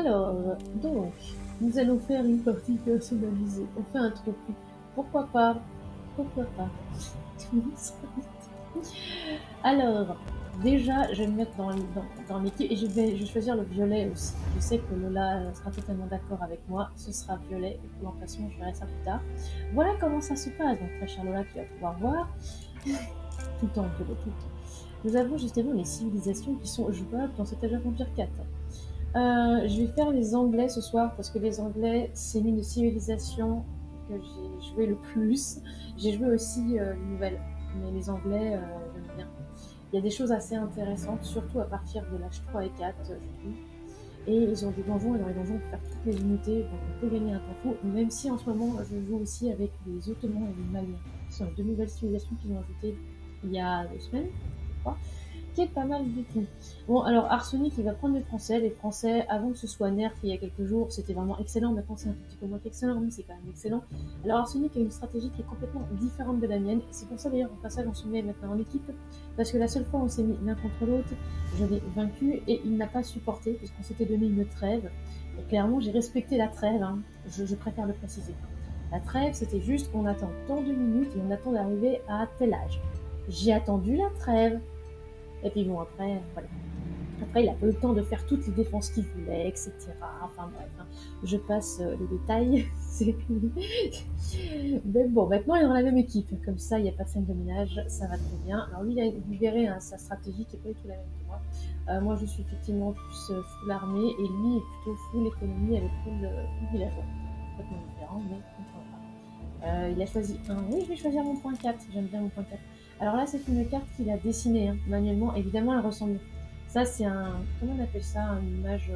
Alors, donc, nous allons faire une partie personnalisée. On fait un truc. Pourquoi pas? Pourquoi pas? Tout le monde s'invite. Alors, déjà, je vais me mettre dans l'équipe et je vais choisir le violet aussi. Je sais que Lola sera totalement d'accord avec moi. Ce sera violet. Et pour l'emplacement, je verrai ça plus tard. Voilà comment ça se passe. Donc, très chère Lola, tu vas pouvoir voir. Tout le temps, tout le temps. Nous avons justement les civilisations qui sont jouables dans cet Age of Empire 4. Je vais faire les Anglais ce soir parce que les Anglais, c'est l'une des civilisations que j'ai joué le plus. J'ai joué aussi les nouvelles, mais les Anglais, j'aime bien. Il y a des choses assez intéressantes, surtout à partir de l'âge 3 et 4, je trouve. Et ils ont des donjons, et dans les donjons, on peut faire toutes les unités, donc on peut gagner un temps fou, même si en ce moment, je joue aussi avec les Ottomans et les Maliens. Ce sont les deux nouvelles civilisations qu'ils ont ajoutées il y a 2 semaines, je crois, qui est pas mal du tout. Bon, alors Arsenic, il va prendre les Français. Les Français, avant que ce soit nerf il y a quelques jours, c'était vraiment excellent. Maintenant, c'est un petit peu moins qu'excellent, mais c'est quand même excellent. Alors Arsenic a une stratégie qui est complètement différente de la mienne. C'est pour ça d'ailleurs, au passage, on se met maintenant en équipe. Parce que la seule fois où on s'est mis l'un contre l'autre, je l'ai vaincu et il n'a pas supporté, puisqu'on s'était donné une trêve. Et clairement, j'ai respecté la trêve, hein. Je préfère le préciser. La trêve, c'était juste qu'on attend tant de minutes et on attend d'arriver à tel âge. J'ai attendu la trêve. Et puis bon, après, voilà. Après, il a pas eu le temps de faire toutes les défenses qu'il voulait, etc. Enfin bref, hein. Je passe les détails. Mais bon, maintenant, il est dans la même équipe. Comme ça, il n'y a pas de scène de ménage, ça va très bien. Alors lui, il a libéré hein, sa stratégie qui n'est pas du tout la même que moi. Moi, je suis effectivement plus full armée et lui est plutôt full économie avec full villageois. Complètement différent, mais on ne pas. Il a choisi un. Oui, je vais choisir mon point 4. J'aime bien mon point 4. Alors là, c'est une carte qu'il a dessinée hein, manuellement. Évidemment, elle ressemble. Ça, c'est un. Comment on appelle ça? Une image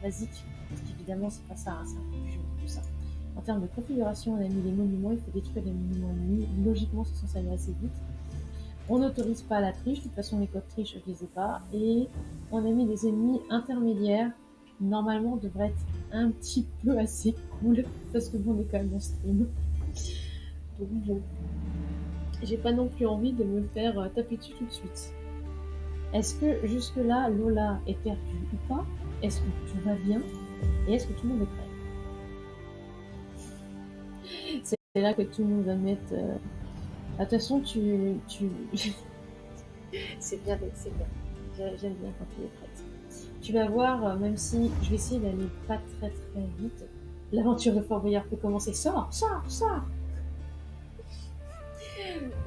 basique. Parce qu'évidemment, c'est pas ça. Hein, c'est un peu plus joli que ça. En termes de configuration, on a mis les monuments. Il faut détruire les monuments ennemis. Logiquement, c'est censé aller assez vite. On n'autorise pas la triche. De toute façon, les codes triche, je les ai pas. Et on a mis des ennemis intermédiaires. Normalement, devrait être un petit peu assez cool. Parce que bon, on est quand même en stream. Donc bon. J'ai pas non plus envie de me faire taper dessus tout de suite. Est-ce que jusque-là, Lola est perdue ou pas? Est-ce que tout va bien? Et est-ce que tout le monde est prêt? C'est là que tout le monde va mettre... De toute façon, c'est bien, c'est bien. J'aime bien quand tu es prête. Tu vas voir, même si je vais essayer d'aller pas très très vite, l'aventure de Fort Boyard peut commencer. Sors, sors, sors!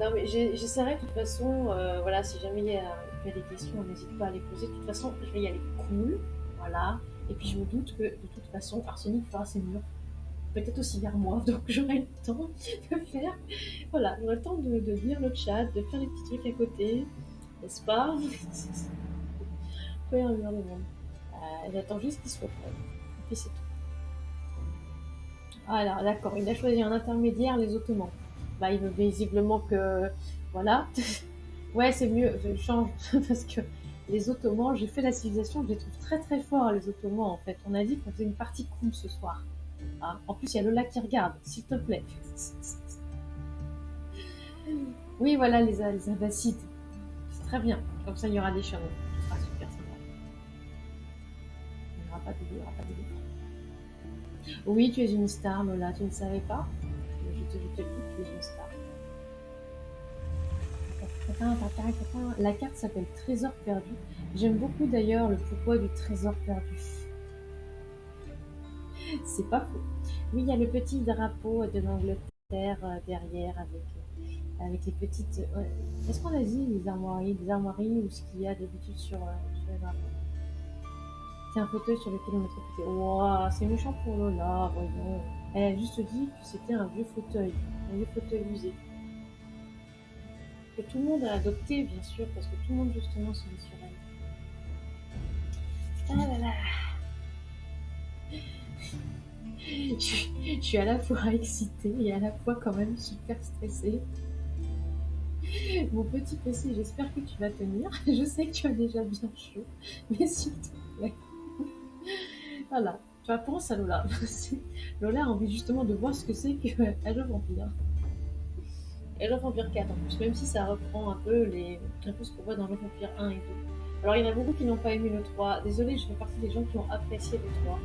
Non, mais j'essaierai de toute façon, voilà, si jamais il y a des questions, n'hésite pas à les poser. De toute façon, je vais y aller cool, voilà. Et puis je me doute que de toute façon, Arsenic fera ses murs, peut-être aussi vers moi, donc j'aurai le temps de faire, voilà, j'aurai le temps de lire le chat, de faire des petits trucs à côté, n'est-ce pas? Faire un mur de monde. J'attends juste qu'il soit prêt. Et puis c'est tout. Alors, d'accord, il a choisi un intermédiaire, les Ottomans. Bah, il veut visiblement que. Voilà. Ouais, c'est mieux, je change. Parce que les Ottomans, j'ai fait la civilisation, je les trouve très très forts, les Ottomans, en fait. On a dit qu'on faisait une partie cool ce soir. Ah, en plus, il y a Lola qui regarde, s'il te plaît. Oui, voilà, les Abbassides. C'est très bien. Comme ça, il y aura des chameaux. Ce sera super sympa. Il n'y aura pas de défense. Oui, tu es une star, Lola, tu ne savais pas? Je te le dis, tu es une star. La carte s'appelle Trésor perdu. J'aime beaucoup d'ailleurs le pourquoi du trésor perdu. C'est pas faux. Oui, il y a le petit drapeau de l'Angleterre derrière avec les petites. Est-ce qu'on a dit les armoiries ou ce qu'il y a d'habitude sur les drapeaux? C'est un fauteuil sur lequel on mettrait plutôt. Wow, c'est méchant pour Lola, voyons. Elle a juste dit que c'était un vieux fauteuil usé. Que tout le monde a adopté, bien sûr, parce que tout le monde justement se met sur elle. Ah là là. Je suis à la fois excitée et à la fois quand même super stressée. Mon petit PC, j'espère que tu vas tenir. Je sais que tu as déjà bien chaud, mais s'il te plaît. Voilà, tu vois, pense à Lola. Lola a envie justement de voir ce que c'est que Age of Empire. Age of Empire 4 en plus, même si ça reprend un peu ce qu'on voit dans Age of Empire 1 et 2. Alors, il y en a beaucoup qui n'ont pas aimé le 3. Désolée, je fais partie des gens qui ont apprécié le 3.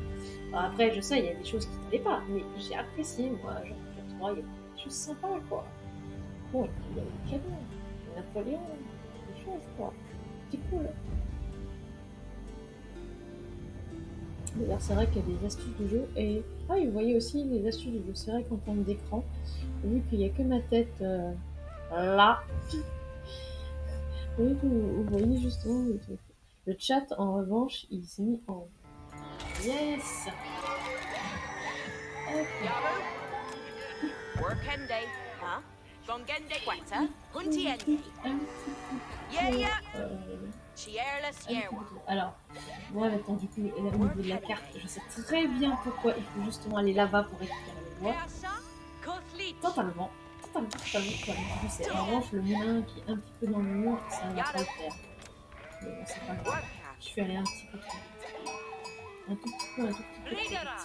Alors, après, je sais, il y a des choses qui n'allaient pas, mais j'ai apprécié, moi. Genre, le 3, il y a des choses sympas, quoi. Bon, il y a le canon, Napoléon, des choses, quoi. C'est cool. D'ailleurs, c'est vrai qu'il y a des astuces de jeu. Et ah, et vous voyez aussi les astuces de jeu. C'est vrai qu'en termes d'écran, vu qu'il n'y a que ma tête là, vous voyez justement le chat, en revanche, il s'est mis en yes. Hop. Yaru? Workende, huh? Gongende Quetta, Hunti Ende. Yeah, yeah. Chierless Yerwa. Alors, moi maintenant, du coup, au niveau de la carte, je sais très bien pourquoi il faut justement aller là-bas pour récupérer le bois. Heasa, Kuthlich. Totalement. Je sais. En revanche, le moulin qui est un petit peu dans le mur, ça va pas le faire. Mais bon, c'est pas grave. Worka. Je suis allée un petit peu trop vite. Un tout petit peu trop vite. Ridera.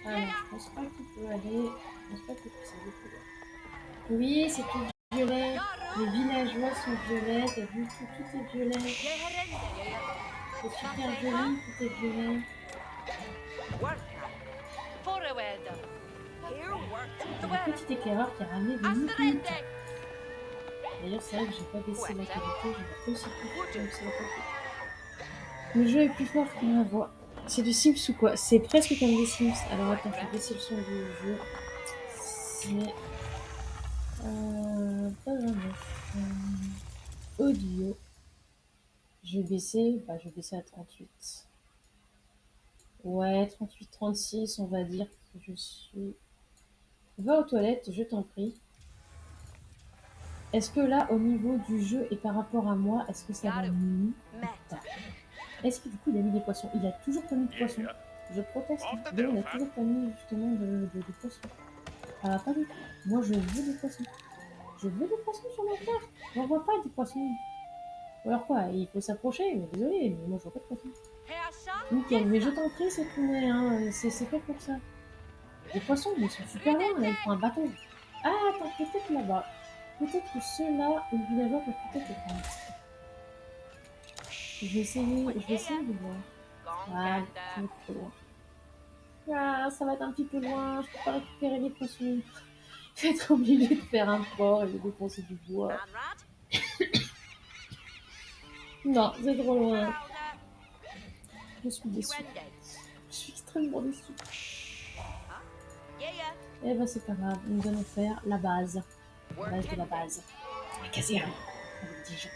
Alors, je pense pas qu'il peut aller. Je pense pas qu'il puisse aller plus loin. Oui, c'est tout violet. Les villageois sont violets. T'as vu, tout est violet. Yeherende, C'est super joli, tout est violet. Worka. Foreweda. Here worked the Un petit éclaireur qui a ramené des mouton. Asterende. D'ailleurs, c'est vrai que j'ai pas baissé la qualité, j'ai aussi pu baisser la qualité. Le jeu est plus fort que ma voix. C'est du Sims ou quoi? C'est presque comme des Sims. Alors attends, je vais baisser le son du jeu. C'est pas vraiment. Audio. Je vais baisser à 38. Ouais, 38, 36, on va dire que je suis. Va aux toilettes, je t'en prie. Est-ce que là, au niveau du jeu et par rapport à moi, est-ce que ça va mieux? Est-ce que du coup il a mis des poissons? Il a toujours pas mis de poissons. Je proteste. Mais il a toujours pas mis justement de poissons. Ah, pas du tout. Moi je veux des poissons. Je veux des poissons sur ma carte. J'en vois pas des poissons. Ou alors quoi? Il faut s'approcher. Mais désolé, mais moi je vois pas de poissons. Nickel. Mais je t'en prie, c'est tout, hein. C'est fait pour ça. Les poissons, mais ils sont super loin. Là, il faut un bateau. Ah, attends, peut-être là-bas. Peut-être que ceux-là, les villageois peuvent peut-être les prendre. Je vais essayer de voir. Ah, ça va être trop loin. Ah, ça va être un petit peu loin, je peux pas récupérer les poissons. Je vais être obligée de faire un port et de dépenser du bois. Non, c'est trop loin. Je suis déçue. Je suis extrêmement déçue. Eh ben c'est pas grave, nous allons faire la base. La base de la base. La caserne. Avec 10 gens.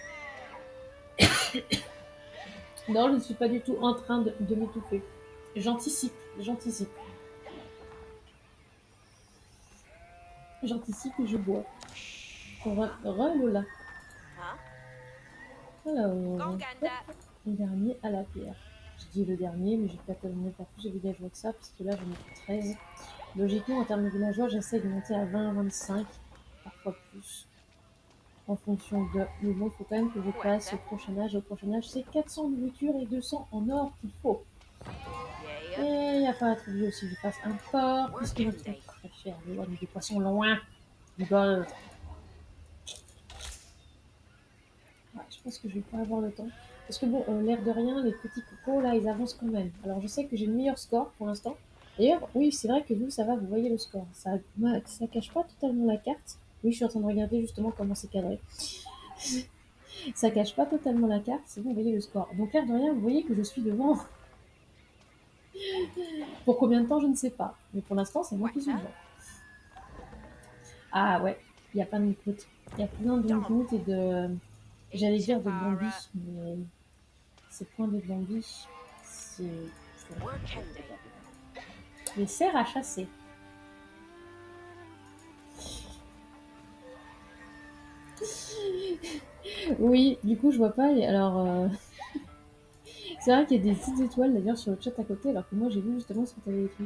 Non, je ne suis pas du tout en train de m'étouffer. J'anticipe. J'anticipe et je bois. Lola. Alors, le dernier à la pierre. Je dis le dernier, mais j'ai pas tellement pas plus de villageois que ça, parce que là j'en ai plus 13. Logiquement, en termes de villageois, j'essaie de monter à 20, 25, parfois plus, en fonction de. Mais bon, il faut quand même que je passe au prochain âge. Au prochain âge, c'est 400 nourriture et 200 en or qu'il faut. Et il n'y a pas à trop aussi que je fasse un port, puisque notre préfère éloigner des poissons loin du gold. Ouais, je pense que je vais pas avoir le temps. Parce que bon, l'air de rien, les petits cocos, là, ils avancent quand même. Alors, je sais que j'ai le meilleur score pour l'instant. D'ailleurs, oui, c'est vrai que vous, ça va, vous voyez le score. Ça cache pas totalement la carte. Oui, je suis en train de regarder justement comment c'est cadré. Ça cache pas totalement la carte, c'est bon, vous voyez le score. Donc, l'air de rien, vous voyez que je suis devant. Pour combien de temps, je ne sais pas. Mais pour l'instant, c'est moi qui suis devant. Ah ouais, il y a plein de moumoutes. Il y a plein de moumoutes et de... J'allais dire de bambis, mais... Ces points de bambis, c'est... Les cerfs à chasser. Oui, du coup, je vois pas. Alors, c'est vrai qu'il y a des petites étoiles d'ailleurs sur le chat à côté, alors que moi j'ai vu justement ce que tu avais écrit.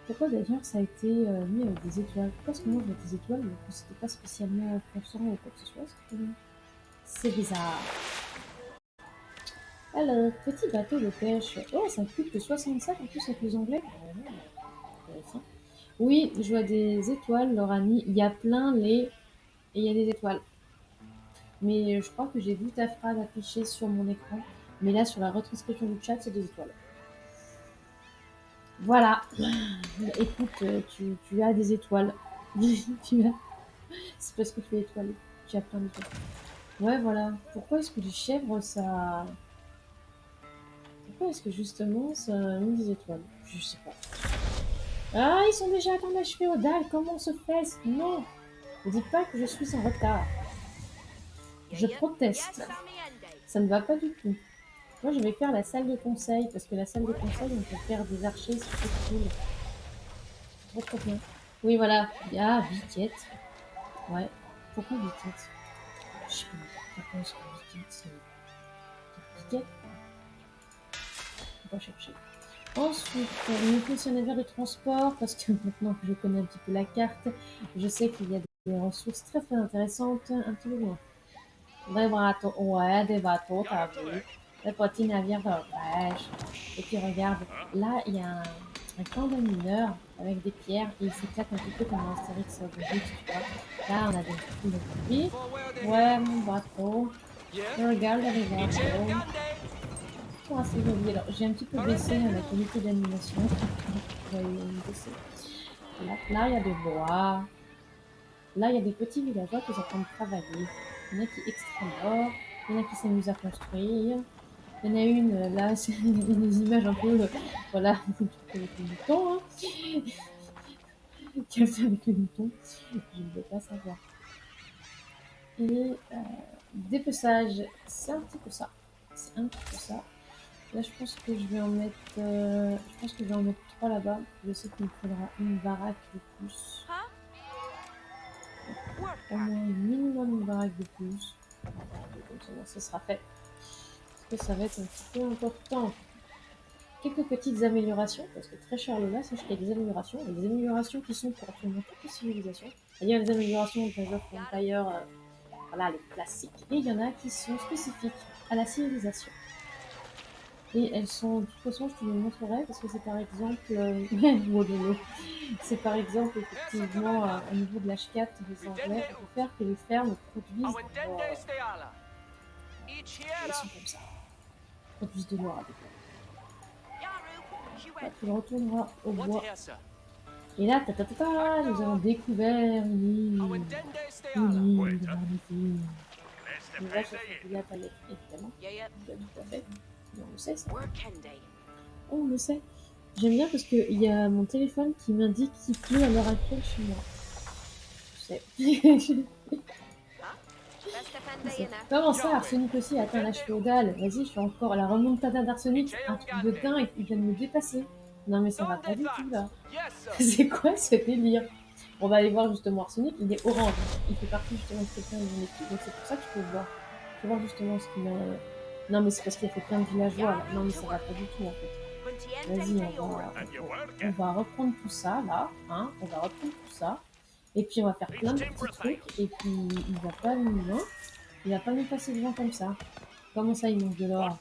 Pourquoi d'ailleurs ça a été mis avec des étoiles? Pourquoi est-ce que moi je vois des étoiles alors que c'était pas spécialement constant ou quoi que ce soit? C'est bizarre. Alors, petit bateau de pêche. Oh, ça coûte que 65 en plus avec les anglais. Intéressant. Oui, je vois des étoiles, Laurani. Il y a plein les... Et il y a des étoiles. Mais je crois que j'ai vu ta phrase affichée sur mon écran. Mais là, sur la retranscription du chat, c'est 2 étoiles. Voilà. Écoute, tu as des étoiles. Tu as... C'est parce que tu es étoilé. Tu as plein d'étoiles. Ouais, voilà. Pourquoi est-ce que les chèvres, ça... Pourquoi est-ce que justement, ça a mis des étoiles? Je sais pas. Ah, ils sont déjà à ton âge féodal. Comment on se fait? Non. Ne dites pas que je suis en retard. Je proteste. Ça ne va pas du tout. Moi, je vais faire la salle de conseil, parce que la salle de conseil, on peut faire des archers, c'est trop cool. C'est trop trop bien. Oui, voilà. Ah, Biquette. Ouais. Pourquoi Biquette? Je sais pas. Pourquoi est-ce que Biquette, c'est... Biquette? On va chercher. Ensuite, il me faut aussi un navire de transport, parce que maintenant que je connais un petit peu la carte, je sais qu'il y a des ressources très très intéressantes un petit peu loin. Des bateaux, ouais, des bateaux, t'as vu. Des petits navires de pêche. Et puis regarde, là, il y a un camp de mineurs avec des pierres et ils s'éclatent un petit peu comme dans Astérix Obélix, tu vois. Là, on a des fruits. Ouais, mon bateau. Et regarde les bateaux. Oh, c'est joli. Alors, j'ai un petit peu baissé la qualité d'animation. Je vais baisser. Là, il y a des bois. Là, il y a des petits villageois qui sont en train de travailler. Il y en a qui extraient l'or, il y en a qui s'amusent à construire. Il y en a une, là, c'est des images un peu, voilà, avec les moutons, hein. Qu'elle fait avec les moutons, je ne veux pas savoir. Et dépeçage, c'est un petit peu ça. C'est un petit peu ça. Là, je pense que je vais en mettre, je pense que je vais en mettre 3 là-bas. Je sais qu'il me faudra une baraque de plus. Au moins minimum une baraque de plus. Comme ça sera fait. Parce que ça va être un petit peu important. Quelques petites améliorations, parce que très cher Lola, sache qu'il y a des améliorations, et des améliorations qui sont pour absolument toutes les civilisations. Il y a des améliorations de Age of Empire, voilà, les classiques, et il y en a qui sont spécifiques à la civilisation. Et elles sont, de toute façon, je te les montrerai, parce que c'est par exemple, c'est par exemple, effectivement, au niveau de l'H4 des Anglais, on peut faire que les fermes produisent elles sont comme ça, produisent de l'or avec elles. Tu retourneras au bois. Et là, nous avons découvert une île magnifique. Mais là, ça fait de la palette, évidemment. Tout à fait. On le sait, ça. On le sait. J'aime bien parce qu'il y a mon téléphone qui m'indique qu'il pleut à l'heure actuelle chez moi. Je sais. Comment ça, Arsenic aussi atteint l'âge féodal? Vas-y, je fais encore la remontada d'Arsenic, un truc de dingue, il vient de me dépasser. Non mais ça va pas du tout là. C'est quoi ce délire? On va aller voir justement Arsenic, il est orange. Il fait partie justement de quelqu'un de mon équipe, donc c'est pour ça que je peux le voir. Je peux voir justement ce qu'il m'a... Non mais c'est parce qu'il a fait plein de villageois là. Non mais ça va pas du tout en fait. Vas-y, on va reprendre tout ça là, hein. On va reprendre tout ça. Et puis on va faire plein de petits trucs. Et puis il va pas nous passer devant comme ça. Comment ça, il manque de l'or?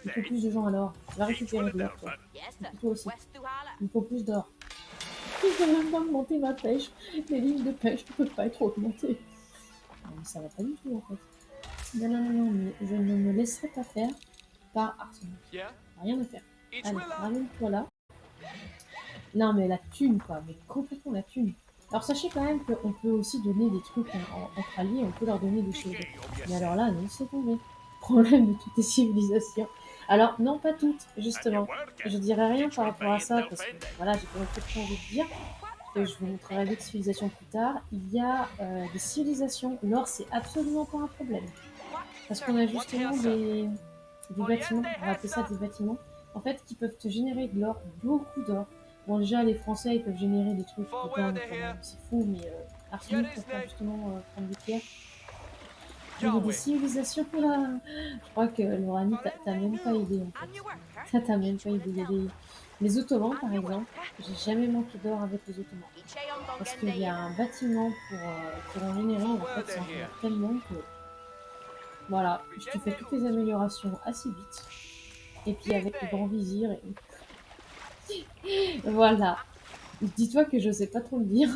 Il faut plus de gens alors. Tu vas récupérer de l'or, toi. Et puis toi aussi. Il faut plus d'or. Je vais même pas augmenter ma pêche. Les lignes de pêche ne peuvent pas être augmentées. Non, mais ça va pas du tout, en fait. Non, non, non, non, mais je ne me laisserai pas faire par Arsenic. Rien à faire. Allez, ramène-toi là. Non, mais la thune, quoi. Mais complètement la thune. Alors, sachez quand même qu'on peut aussi donner des trucs entre alliés. On peut leur donner des choses. Mais alors là, non, c'est tombé. Problème de toutes les civilisations. Alors, non, pas toutes, justement. Je dirais rien par rapport à ça, parce que voilà, j'ai pas trop envie de dire. Que je vous montrerai d'autres civilisations plus tard. Il y a des civilisations. L'or, c'est absolument pas un problème. Parce qu'on a justement des bâtiments, on va appeler ça des bâtiments, en fait, qui peuvent te générer de l'or, beaucoup d'or. Bon, déjà, les Français, ils peuvent générer des trucs de dingue, c'est fou, mais Arsenic pour faire justement prendre des pierres. Il y a des civilisations là. Je crois que Lorani, t'as même pas idée en fait. Ça, t'as même pas idée. Il y a les Ottomans par exemple. J'ai jamais manqué d'or avec les Ottomans. Parce qu'il y a un bâtiment pour en générer. En fait, ça en génère tellement que. Voilà, je te fais toutes les améliorations assez vite. Et puis avec le grand vizir. Et... voilà. Dis-toi que je sais pas trop le dire.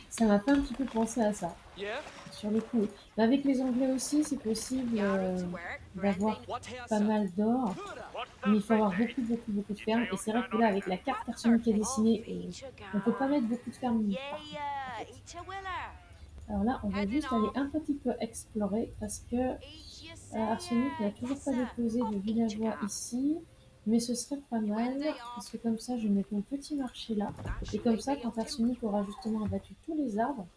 Ça m'a fait un petit peu penser à ça. Yeah? Sur le coup. Mais avec les Anglais aussi, c'est possible Gary to work, d'avoir Brendy. What has pas mal d'or. Mais il faut avoir beaucoup, beaucoup, beaucoup de fermes. Et c'est vrai que là, avec la carte Arsenic qui est dessinée, Each a on peut pas Gary. mettre beaucoup de fermes Yeah, partout. each a willer. Alors là, on va Heading juste aller off. un petit peu explorer parce que Each you say, Arsenic n'a toujours pas Tessa. déposé de Off each a villageois Gary. ici. Mais ce serait pas mal Wendy parce off. que comme ça, je mets mon petit marché là. That Et she comme may ça, be quand of timber. Arsenic aura justement abattu tous les arbres,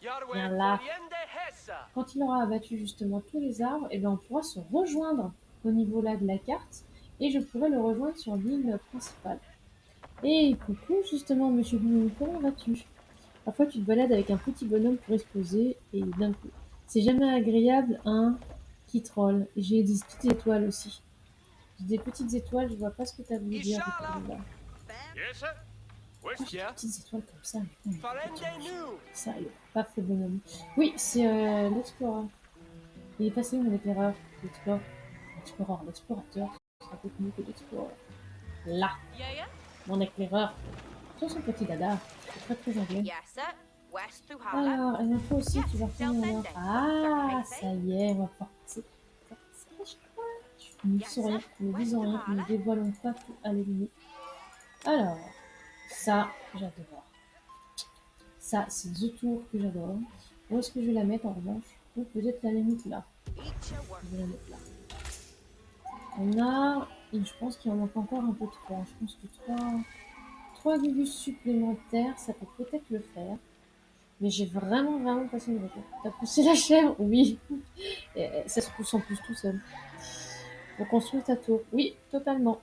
bien Yarwed là, Foliende Hessa. quand il aura abattu justement tous les arbres, et bien on pourra se rejoindre au niveau là de la carte et je pourrai le rejoindre sur l'île principale. Et coucou justement Monsieur Blue, comment vas-tu? Parfois tu te balades avec un petit bonhomme pour exploser et d'un coup. C'est jamais agréable, hein, qui troll. J'ai des petites étoiles aussi. J'ai des petites étoiles, je vois pas ce que t'as voulu dire du coup là. Yes, sir. Pourquoi j'ai des Yeah? petites étoiles comme ça? Mais non, Farende nu. sérieux, pas fait bonhomme. Oui, c'est l'explorer. Il est passé où mon éclaireur? L'explorateur, c'est un peu plus mieux que l'explorer. Là, Yeah. mon éclaireur. Sur son petit dada. C'est très très anglais. Yes, sir. West to Hala. Alors, et l'info aussi, Yes, tu vas reprendre Delphine mon Day. Ah, Third ça y est, on va pouvoir passer. Nous ne Yes, disons rien, sir. nous ne West disons to rien, nous ne Hala. dévoilons pas tout à l'ennemi. Alors, ça, j'adore. Ça, c'est The Tour que j'adore. Où est-ce que je vais la mettre en revanche? Ou peut-être la limite là. Each a work. Je vais la mettre là. On a, et je pense qu'il en manque encore un peu 3. Je pense que 3 gugus supplémentaires, ça peut peut-être le faire. Mais j'ai vraiment, vraiment passé une voiture. T'as poussé la chair? Oui. Et ça se pousse en plus tout seul. Pour construire ta tour. Oui, totalement.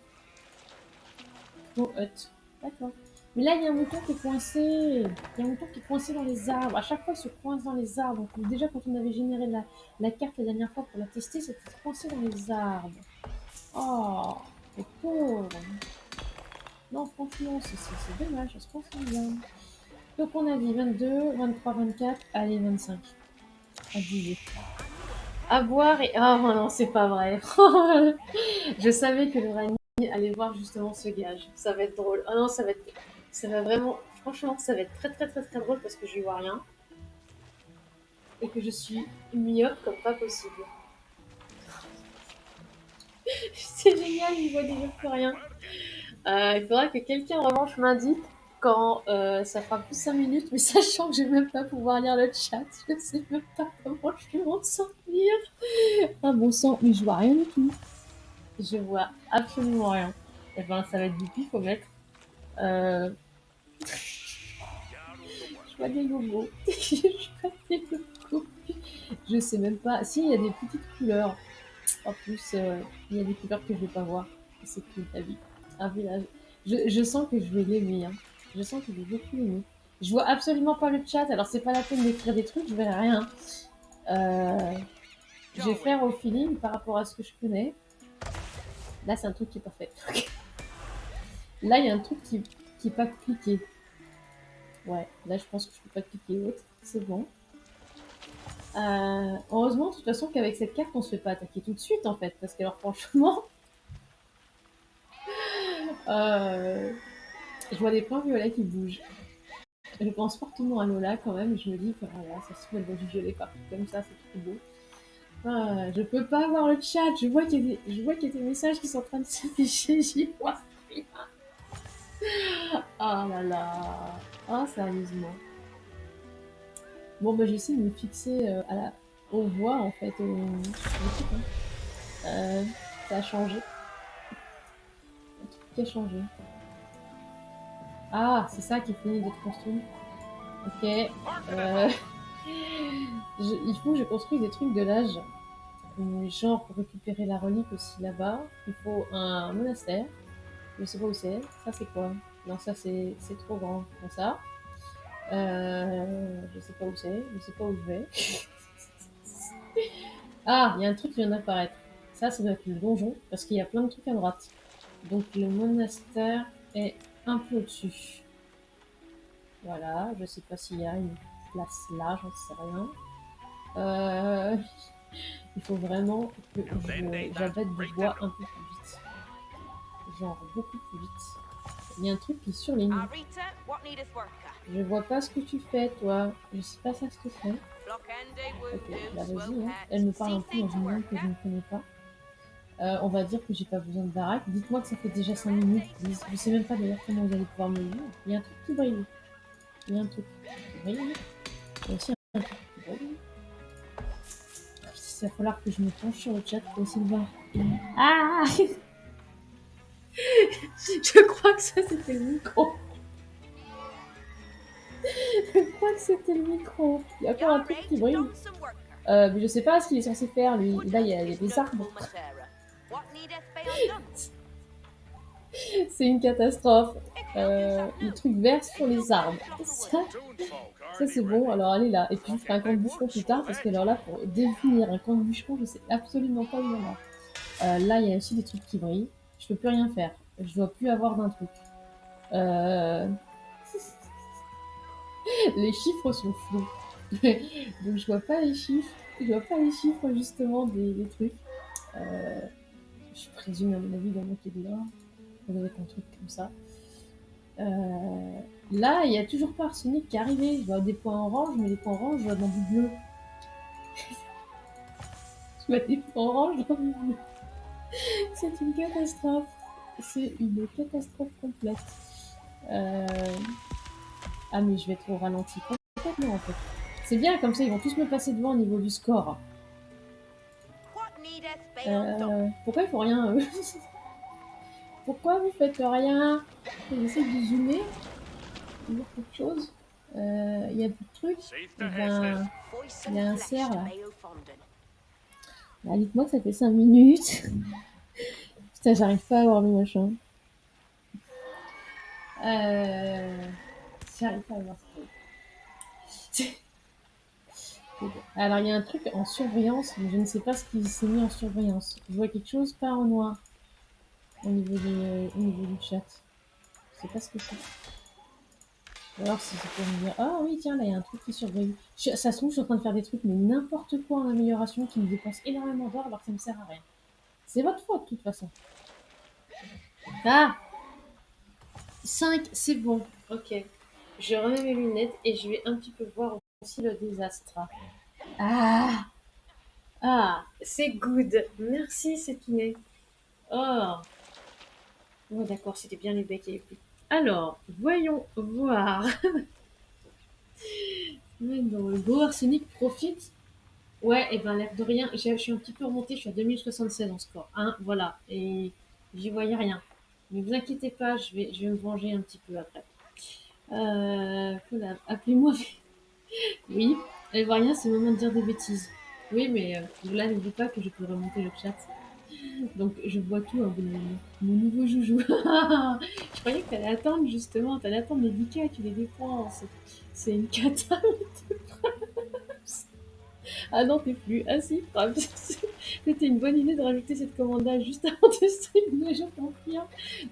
No hut. D'accord. Mais là, il y a un mouton qui est coincé. Il y a un mouton qui est coincé dans les arbres. À chaque fois, il se coince dans les arbres. Donc, déjà, quand on avait généré la carte la dernière fois pour la tester, c'était coincé dans les arbres. Oh, le pauvre. Non, franchement, c'est dommage. Ça se passe bien. Donc, on a dit 22, 23, 24. Allez, 25. Abusé. À boire et... Oh non, c'est pas vrai. Je savais que le Rani allait voir justement ce gage. Ça va être drôle. Oh non, ça va vraiment... Franchement, ça va être très très très très drôle parce que je vois rien. Et que je suis myope comme pas possible. C'est génial, il voit déjà plus rien. Il faudra que quelqu'un en revanche m'indique quand ça fera plus 5 minutes, mais sachant que je vais même pas pouvoir lire le chat, je sais même pas comment je vais m'en sortir. Ah bon sang, mais je vois rien du tout. Je vois absolument rien. Et ben ça va être du pifomètre. Euh... Je vois des logos. Je vois des logos. Je sais même pas. Si, il y a des petites couleurs. En plus, il y a des couleurs que je vais pas voir. C'est cool, la vie. Un village. Je sens que je vais l'aimer. Hein. Je sens que je vais beaucoup l'aimer. Je vois absolument pas le chat, alors c'est pas la peine d'écrire des trucs, je verrai rien. Je vais faire au feeling par rapport à ce que je connais. Là, c'est un truc qui est pas fait. Là, il y a un truc qui est pas cliqué. Ouais, là, je pense que je peux pas cliquer autre. C'est bon. Heureusement, de toute façon, qu'avec cette carte, on se fait pas attaquer tout de suite, en fait. Parce que, alors, franchement... je vois des points violets qui bougent. Je pense fortement à Lola, quand même. Je me dis que, voilà, ça se trouve, elle voit du violet partout. Comme ça, c'est trop beau. Je peux pas voir le chat. Je vois qu'il y a des messages qui sont en train de s'afficher. J'y vois rien. Oh là là. Oh, sérieusement. Bon, bah, j'essaie de me fixer aux voix, en fait. Ça a changé. Un truc qui a changé. Ah, c'est ça qui finit d'être construit. Ok. Il faut que je construise des trucs de l'âge. Genre, pour récupérer la relique aussi là-bas, il faut un monastère. Je sais pas où c'est. Ça, c'est quoi? Non, ça, c'est trop grand pour ça. Je sais pas où c'est. Je sais pas où je vais. Ah, il y a un truc qui vient d'apparaître. Ça doit être le donjon, parce qu'il y a plein de trucs à droite. Donc, le monastère est un peu au-dessus. Voilà, je sais pas s'il y a une place là, j'en sais rien. Il faut vraiment que j'abatte du bois un peu plus vite. Genre beaucoup plus vite. Il y a un truc qui surligne. Rita, what needeth worker? Je vois pas ce que tu fais, toi. Je sais pas ça ce que c'est. Ok, bah vas-y, hein. Elle me parle un peu dans une langue que je ne connais pas. On va dire que j'ai pas besoin de baraque. Dites-moi que ça fait déjà 5 minutes, please. Je sais même pas d'ailleurs comment vous allez pouvoir me lire. Il y a un truc qui brille. Il y a un truc qui brille. Il y a aussi un truc qui brille. Il va falloir que je me penche sur le chat pour essayer de voir. Ah Je crois que ça c'était le micro. Je crois que c'était le micro. Il y a encore un truc qui brille. Mais je sais pas ce qu'il est censé faire lui. Là il y a des arbres. C'est une catastrophe. Le truc vert sur les arbres. Ça c'est bon. Alors allez là. Et puis je ferai un camp de bûcheron plus tard parce que alors là pour définir un camp de bûcheron je sais absolument pas où il y en a. Là il y a aussi des trucs qui brillent. Je peux plus rien faire. Je dois plus avoir d'un truc. Les chiffres sont flous. Donc je vois pas les chiffres. Je vois pas les chiffres justement des trucs. Je présume à mon avis d'un manquer de l'or. Ça doit être un truc comme ça. Là, il y a toujours pas Arsenic qui est arrivé. Je vois des points orange, mais les points orange, je vois dans du bleu. Je vois des points orange dans du bleu. C'est une catastrophe. C'est une catastrophe complète. Ah, mais je vais être au ralenti complètement en fait. C'est bien, comme ça ils vont tous me passer devant au niveau du score. Pourquoi ils font rien eux? Pourquoi vous faites rien? J'essaie de zoomer. Il y a quelque chose. Il y a plus de trucs. Il y a un cerf là. Bah, dites-moi que ça fait 5 minutes. Putain, j'arrive pas à voir le machin. J'arrive pas à voir ce truc. Alors, il y a un truc en surbrillance, mais je ne sais pas ce qui s'est mis en surbrillance. Je vois quelque chose pas en noir au niveau du chat. Je sais pas ce que c'est. Ou alors, si c'est pour me dire, ah oui, tiens, là, il y a un truc qui surbrille. Ça se trouve, je suis en train de faire des trucs, mais n'importe quoi en amélioration qui me dépense énormément d'or alors que ça me sert à rien. C'est votre faute, de toute façon. Ah 5, c'est bon. Ok. Je remets mes lunettes et je vais un petit peu voir aussi le désastre. Ah Ah, c'est good. Merci, c'est kiné. Oh. Oh, d'accord, c'était bien les becs et les pluies. Alors, voyons voir. Dans le beau Arsenic profite. Ouais, et ben l'air de rien, je suis un petit peu remontée, je suis à 2076 en score. Hein, voilà, et j'y voyais rien. Ne vous inquiétez pas, je vais me venger un petit peu après. Voilà, appelez-moi. Oui, elle voit rien, c'est le moment de dire des bêtises. Oui, mais là, n'oublie pas que je peux remonter le chat. Donc, je vois tout, hein, mon nouveau joujou. Je croyais que t'allais attendre, justement, t'allais attendre les 10K, tu les dépenses. C'est une cata. Ah non, t'es plus. Ah si, c'était une bonne idée de rajouter cette commande-là juste avant de stream, je confirme.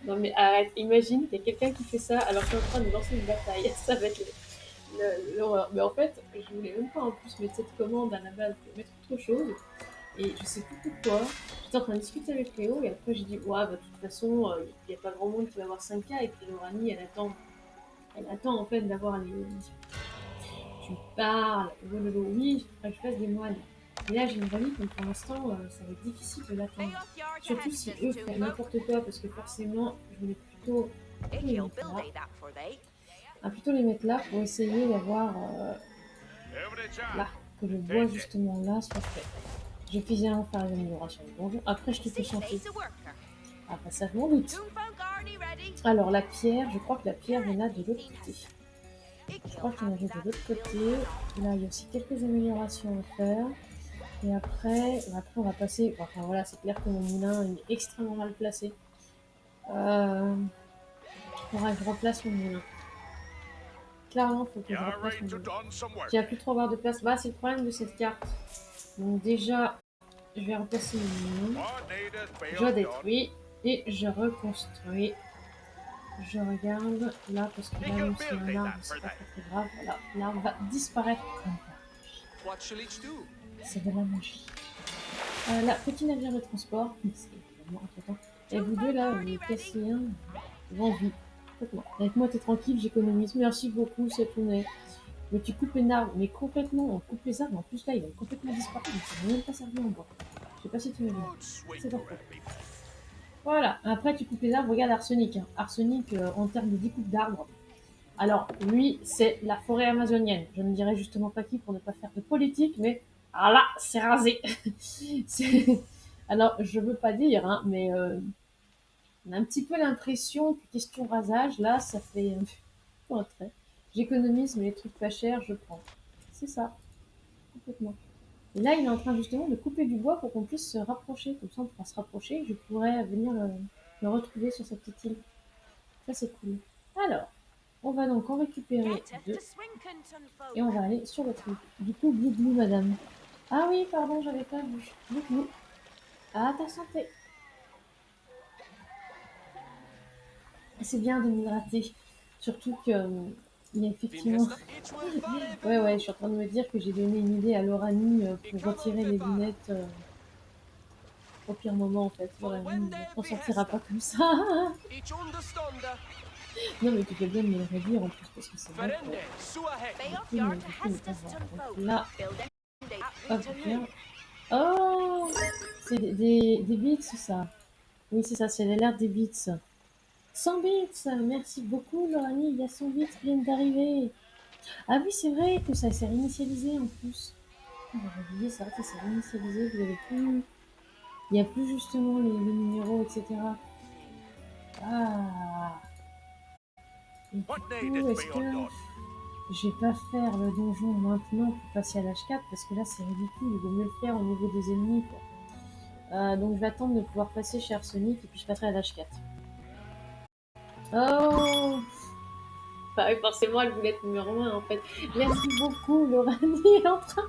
Non mais arrête, imagine qu'il y a quelqu'un qui fait ça alors que je suis en train de lancer une bataille. Ça va être l'horreur. Mais en fait, je voulais même pas en plus mettre cette commande à la base, je voulais mettre autre chose. Et je sais plus pourquoi. J'étais en train de discuter avec Léo et après j'ai dit, ouais, bah de toute façon, il n'y a pas grand monde qui va avoir 5K et puis Lorani, elle attend en fait d'avoir les. Tu parles, oui, il faudrait que je fasse des moines. Et là, j'ai une relique, donc pour l'instant, ça va être difficile de l'attendre. Surtout si eux font n'importe quoi, parce que forcément, je voulais plutôt les mettre là. Plutôt les mettre là pour essayer d'avoir là, que le bois justement là soit fait. Je vais finalement faire les améliorations du donjon. Après, je te fais chanter. Ah, bah ça, je m'en doute. Alors, la pierre, je crois que la pierre, il y en a de l'autre côté. Je crois qu'il y en avait de l'autre côté. Là, il y a aussi quelques améliorations à faire. Et après on va passer. Enfin voilà, c'est clair que mon moulin il est extrêmement mal placé. Faudra que je replace mon moulin. Clairement, faut que je replace mon moulin. Qui a plus trop avoir de place. Bah, c'est le problème de cette carte. Donc, déjà, je vais replacer mon moulin. Je détruis et je reconstruis. Je regarde là parce que là, même si un arbre, c'est pas très grave. Voilà, l'arbre va disparaître comme ça. C'est de la magie. Là, petit navire de transport. Et vous deux là, vous cassez un vendu. Avec moi, t'es tranquille, j'économise. Merci beaucoup, c'est tout net. Mais tu coupes un arbre, mais complètement, on coupe les arbres, en plus là, ils vont complètement disparaître, donc ça n'a même pas servi en bois. Je sais pas si tu m'as vu. C'est pas faux. Voilà, après tu coupes les arbres, regarde Arsenic. Hein. Arsenic, en termes de découpe d'arbres, alors lui, c'est la forêt amazonienne. Je ne dirais justement pas qui pour ne pas faire de politique, mais ah là, c'est rasé. Alors, je veux pas dire, hein, mais on a un petit peu l'impression que question rasage, là, ça fait un trait. J'économise, mais les trucs pas chers, je prends. C'est ça, complètement. Et là, il est en train justement de couper du bois pour qu'on puisse se rapprocher. Comme ça, on pourra se rapprocher et je pourrais venir le retrouver sur cette petite île. Ça, c'est cool. Alors, on va donc en récupérer Get deux to Swinkenton, folk. et on va aller sur le truc. Du coup, glou madame. Ah oui, pardon, j'avais pas vu. Glou. À ta santé. C'est bien de m'hydrater. Surtout que, il y a effectivement. Ouais, je suis en train de me dire que j'ai donné une idée à Loranie pour retirer les lunettes au pire moment en fait. Loranie, on sortira pas comme ça. Non, mais tu fais bien de me le redire en plus parce que c'est vrai que. Beowulf Du to coup, Hestus donc folk. là, Building hop, to bien. new. Oh, c'est des bits ça. Oui, c'est ça, c'est l'air des bits. 100 bits, merci beaucoup Loranie, il y a 100 bits qui viennent d'arriver. Ah oui, c'est vrai que ça s'est réinitialisé en plus. J'avais oublié ça, ça s'est réinitialisé, vous avez plus. Il n'y a plus justement les numéros, etc. Ah. Et du coup, est-ce que je vais pas faire le donjon maintenant pour passer à l'H4 parce que là c'est ridicule, il vaut mieux le faire au niveau des ennemis quoi. Donc je vais attendre de pouvoir passer chez Arsenic et puis je passerai à l'H4. Oh, bah oui, forcément elle voulait être numéro 1 en fait. Merci beaucoup Loranie, elle est en train...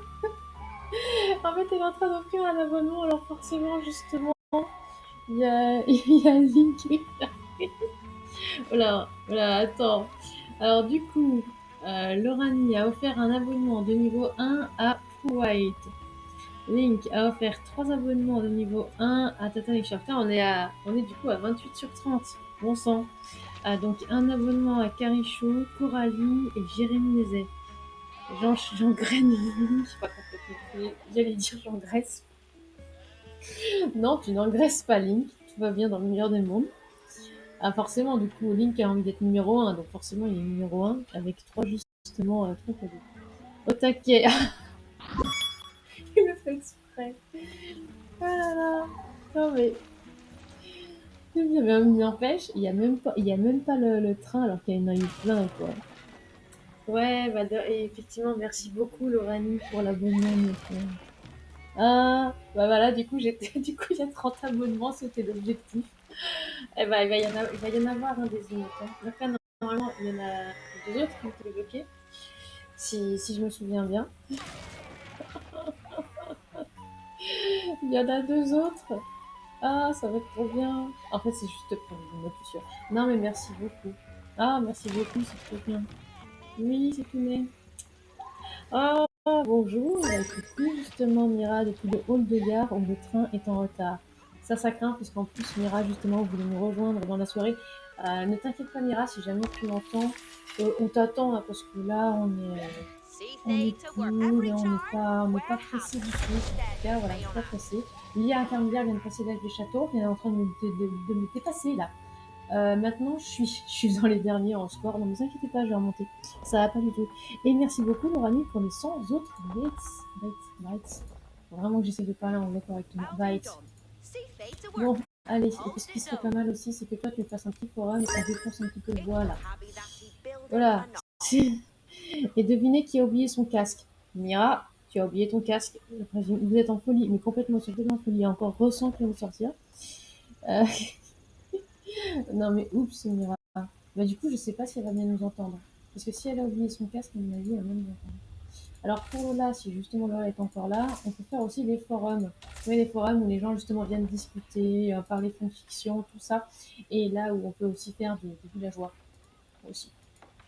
En fait elle est en train d'offrir un abonnement alors forcément justement il y a Link qui voilà, attends. Alors du coup, Loranie a offert un abonnement de niveau 1 à White. Link a offert 3 abonnements de niveau 1 à Titanic Shafter. On est du coup à 28 sur 30. Bon sang. Donc un abonnement à Carichou, Coralie et Jérémy Nézet. J'engraine Link. Pas complètement. J'allais dire j'engraisse. Non, tu n'engraisses pas Link. Tout va bien dans le meilleur des mondes. Ah, forcément, du coup, Link a envie d'être numéro 1, donc forcément, il est numéro 1, avec 3 justement, 3 cadeaux. Au taquet. Il le fait exprès. Ah là là. Non mais, il y avait un n'empêche, il y a même pas le train alors qu'il y en a eu plein, quoi. Ouais, bah, et effectivement, merci beaucoup, Loranie, pour l'abonnement. Ah, bah voilà, du coup, du coup, il y a 30 abonnements, c'était l'objectif. Eh ben, il va y en avoir un des unités. Donc là, normalement, il y en a 2 autres qui ont été débloqués, si je me souviens bien. Il y en a 2 autres. Ah, ça va être trop bien. En fait, c'est juste pour les notes, je suis sûre. Non, mais merci beaucoup. Ah, merci beaucoup, c'est trop bien. Oui, c'est tout né. Ah, bonjour. Écoute, justement, Mira, depuis le hall de gare où le train est en retard. Ça craint, puisqu'en plus, Mira, justement, voulait nous rejoindre dans la soirée. Ne t'inquiète pas, Mira, si jamais tu m'entends, on t'attend, hein, parce que là, on est cool, et on n'est pas pressé du tout. En tout cas, voilà, je suis pas pressé. L'IA intermédiaire vient de passer l'âge des châteaux, elle est en train de me dépasser, là. Maintenant, je suis dans les derniers en score. Ne vous inquiétez pas, je vais remonter. Ça va pas du tout. Et merci beaucoup, Loranie, pour les 100 autres bytes. Faut vraiment que j'essaie de parler anglais correctement. Bytes. Bon, allez. Et puis ce qui serait pas mal aussi, c'est que toi, tu fasses un petit forum et qu'on défonce un petit peu le bois, là. Voilà. Et devinez qui a oublié son casque. Mira, tu as oublié ton casque. Vous êtes en folie, mais complètement en folie. Il y a encore Ressent qui vient de sortir. Euh... Non mais oups, Mira. Bah du coup, je sais pas si elle va bien nous entendre. Parce que si elle a oublié son casque, à mon avis, elle va bien nous entendre. Alors pour Lola, si justement Lola est encore là, on peut faire aussi des forums. Oui, des forums où les gens justement viennent discuter, parler fanfiction, tout ça. Et là où on peut aussi faire des villageois. Aussi.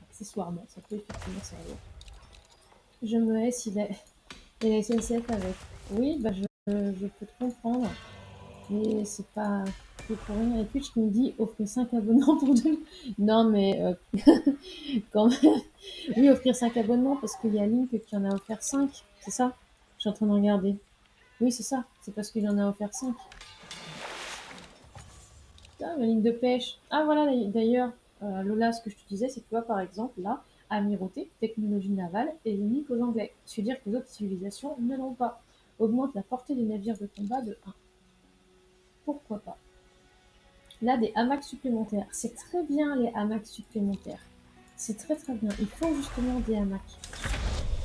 Accessoirement, ça peut effectivement servir. Je me laisse, il a SNCF avec. Oui, bah je peux te comprendre. Et c'est pas que pour rien. Et Twitch qui me dit offrir 5 abonnements pour deux. Non, mais quand même. Oui, offrir 5 abonnements parce qu'il y a Link qui en a offert 5. C'est ça? Je suis en train de regarder. Oui, c'est ça. C'est parce qu'il en a offert 5. Ah, ma ligne de pêche. Ah, voilà, d'ailleurs, Lola, ce que je te disais, c'est que tu vois, par exemple, là, amirauté, technologie navale, est unique aux Anglais. Ce qui veut dire que les autres civilisations ne l'ont pas. Augmente la portée des navires de combat de 1. Pourquoi pas? Là, des hamacs supplémentaires. C'est très bien, les hamacs supplémentaires. C'est très très bien. Il faut justement des hamacs.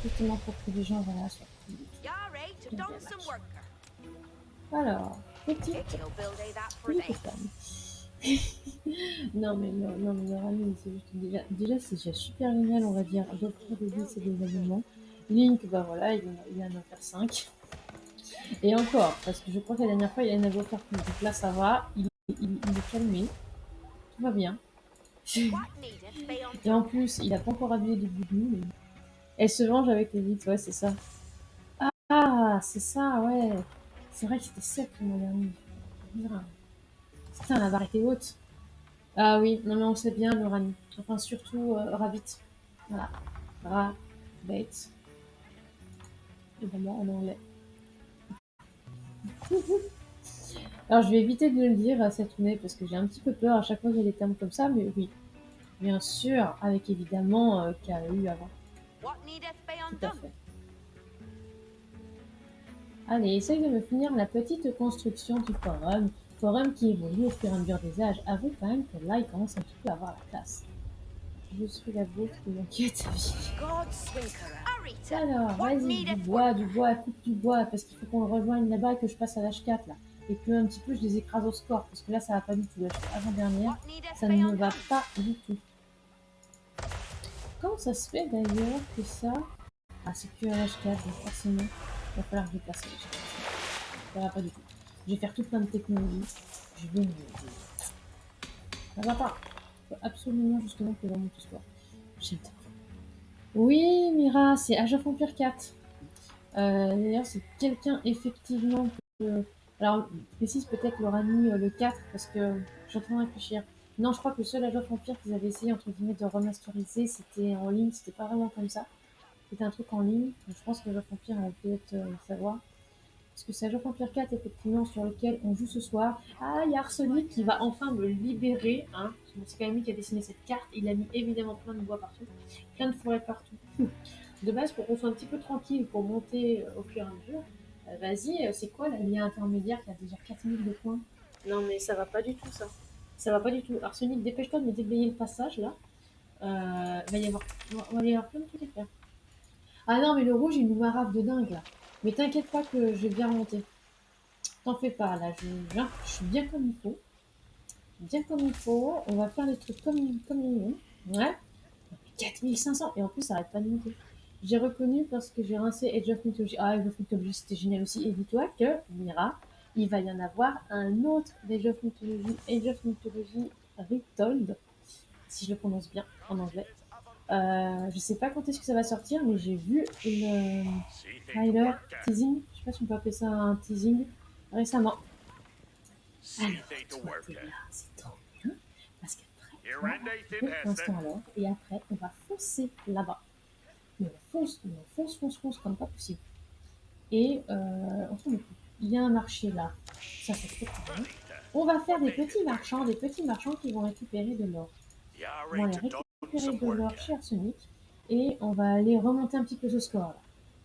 Justement pour que les gens, voilà, soient plus Yare to bien des done some hamacs. worker. Alors, petite It'll build that for them. femme. Non mais leur ami, c'est juste déjà c'est déjà super génial, on va dire, d'offrir des bits et des abonnements. Link, bah voilà, il en a offert 5. Et encore, parce que je crois que la dernière fois il en avait offert plus. Donc là ça va, il est calmé, tout va bien. What needeth be on Et en top? plus, il a pas encore abusé du bout de nous. Elle se venge avec les bits, ouais c'est ça. Ah, c'est ça, ouais. C'est vrai que c'était sec le mois dernier. Putain, la barre était haute. Ah oui, non mais on sait bien le rani. Enfin surtout Rabbit. Voilà. Rabbit. Évidemment en anglais. Alors je vais éviter de le dire à cette année parce que j'ai un petit peu peur à chaque fois qu'il y a des termes comme ça, mais oui. Bien sûr, avec évidemment KEU avant. What needeth be on Tout à done? fait. Allez, essaye de me finir la petite construction du forum. Forum qui évolue au fur et à mesure des âges. Avoue quand même que là, il commence un petit peu à avoir la classe. Je suis la bouffe qui m'inquiète. God's swinkerer. Arita, Alors, what vas-y, needeth du bois, coupe du bois, parce qu'il faut qu'on le rejoigne là-bas et que je passe à l'H4 là. Et que un petit peu je les écrase au score, parce que là ça va pas du tout. Là, je suis avant-dernière, What needeth ça be ne on me va done? pas du tout. Comment ça se fait d'ailleurs que ça. Ah, c'est que à l'H4, donc forcément, il va falloir que je passe à l'H4. Ça va pas du tout. Je vais faire tout plein de technologies. Je vais me. Ça va pas. Il faut absolument justement que je remonte au score. J'aime bien. Oui, Mira, c'est Age of Empires 4. D'ailleurs, c'est quelqu'un effectivement que. Alors, je précise peut-être leur a mis le 4 parce que je suis en train de réfléchir. Non, je crois que le seul Age of Empires qu'ils avaient essayé entre guillemets de remasteriser, c'était en ligne, c'était pas vraiment comme ça. C'était un truc en ligne. Donc, je pense que Age of Empires va peut-être savoir. Parce que c'est Age of Empires 4 effectivement sur lequel on joue ce soir. Ah, il y a Arsenic qui va enfin me libérer. Hein. C'est quand même lui qui a dessiné cette carte. Il a mis évidemment plein de bois partout, plein de forêts partout. De base, pour qu'on soit un petit peu tranquille, pour monter au fur et à mesure, vas-y, c'est quoi la ligne intermédiaire qui a déjà 4000 de points? Non, mais ça va pas du tout, ça. Ça va pas du tout. Arsenic, dépêche-toi de me déblayer le passage, là. Va y avoir plein de trucs à faire. Ah non, mais le rouge, il nous marave de dingue, là. Mais t'inquiète pas que je vais bien remonter. T'en fais pas, là. Je suis bien comme il faut. Bien comme il faut. On va faire les trucs comme ils vont. Ouais. 4500. Et en plus, ça arrête pas de monter. J'ai reconnu parce que j'ai rincé Age of Mythology. Ah, Age of Mythology, c'était génial aussi. Et dis-toi que, Mira, il va y en avoir un autre d'Age of Mythology, Age of Mythology Retold, si je le prononce bien en anglais. Je sais pas quand est-ce que ça va sortir, mais j'ai vu une trailer teasing, je sais pas si on peut appeler ça un teasing, récemment. Alors, toi, t'es là, c'est trop bien, parce qu'après, on va couper pour l'instant alors, et après, on va foncer là-bas. Mais on fonce comme pas possible. Et enfin, il y a un marché là. Ça c'est trop bien. On va faire des petits marchands qui vont récupérer de l'or. On va aller récupérer de l'or chez Arsenic et on va aller remonter un petit peu ce score là.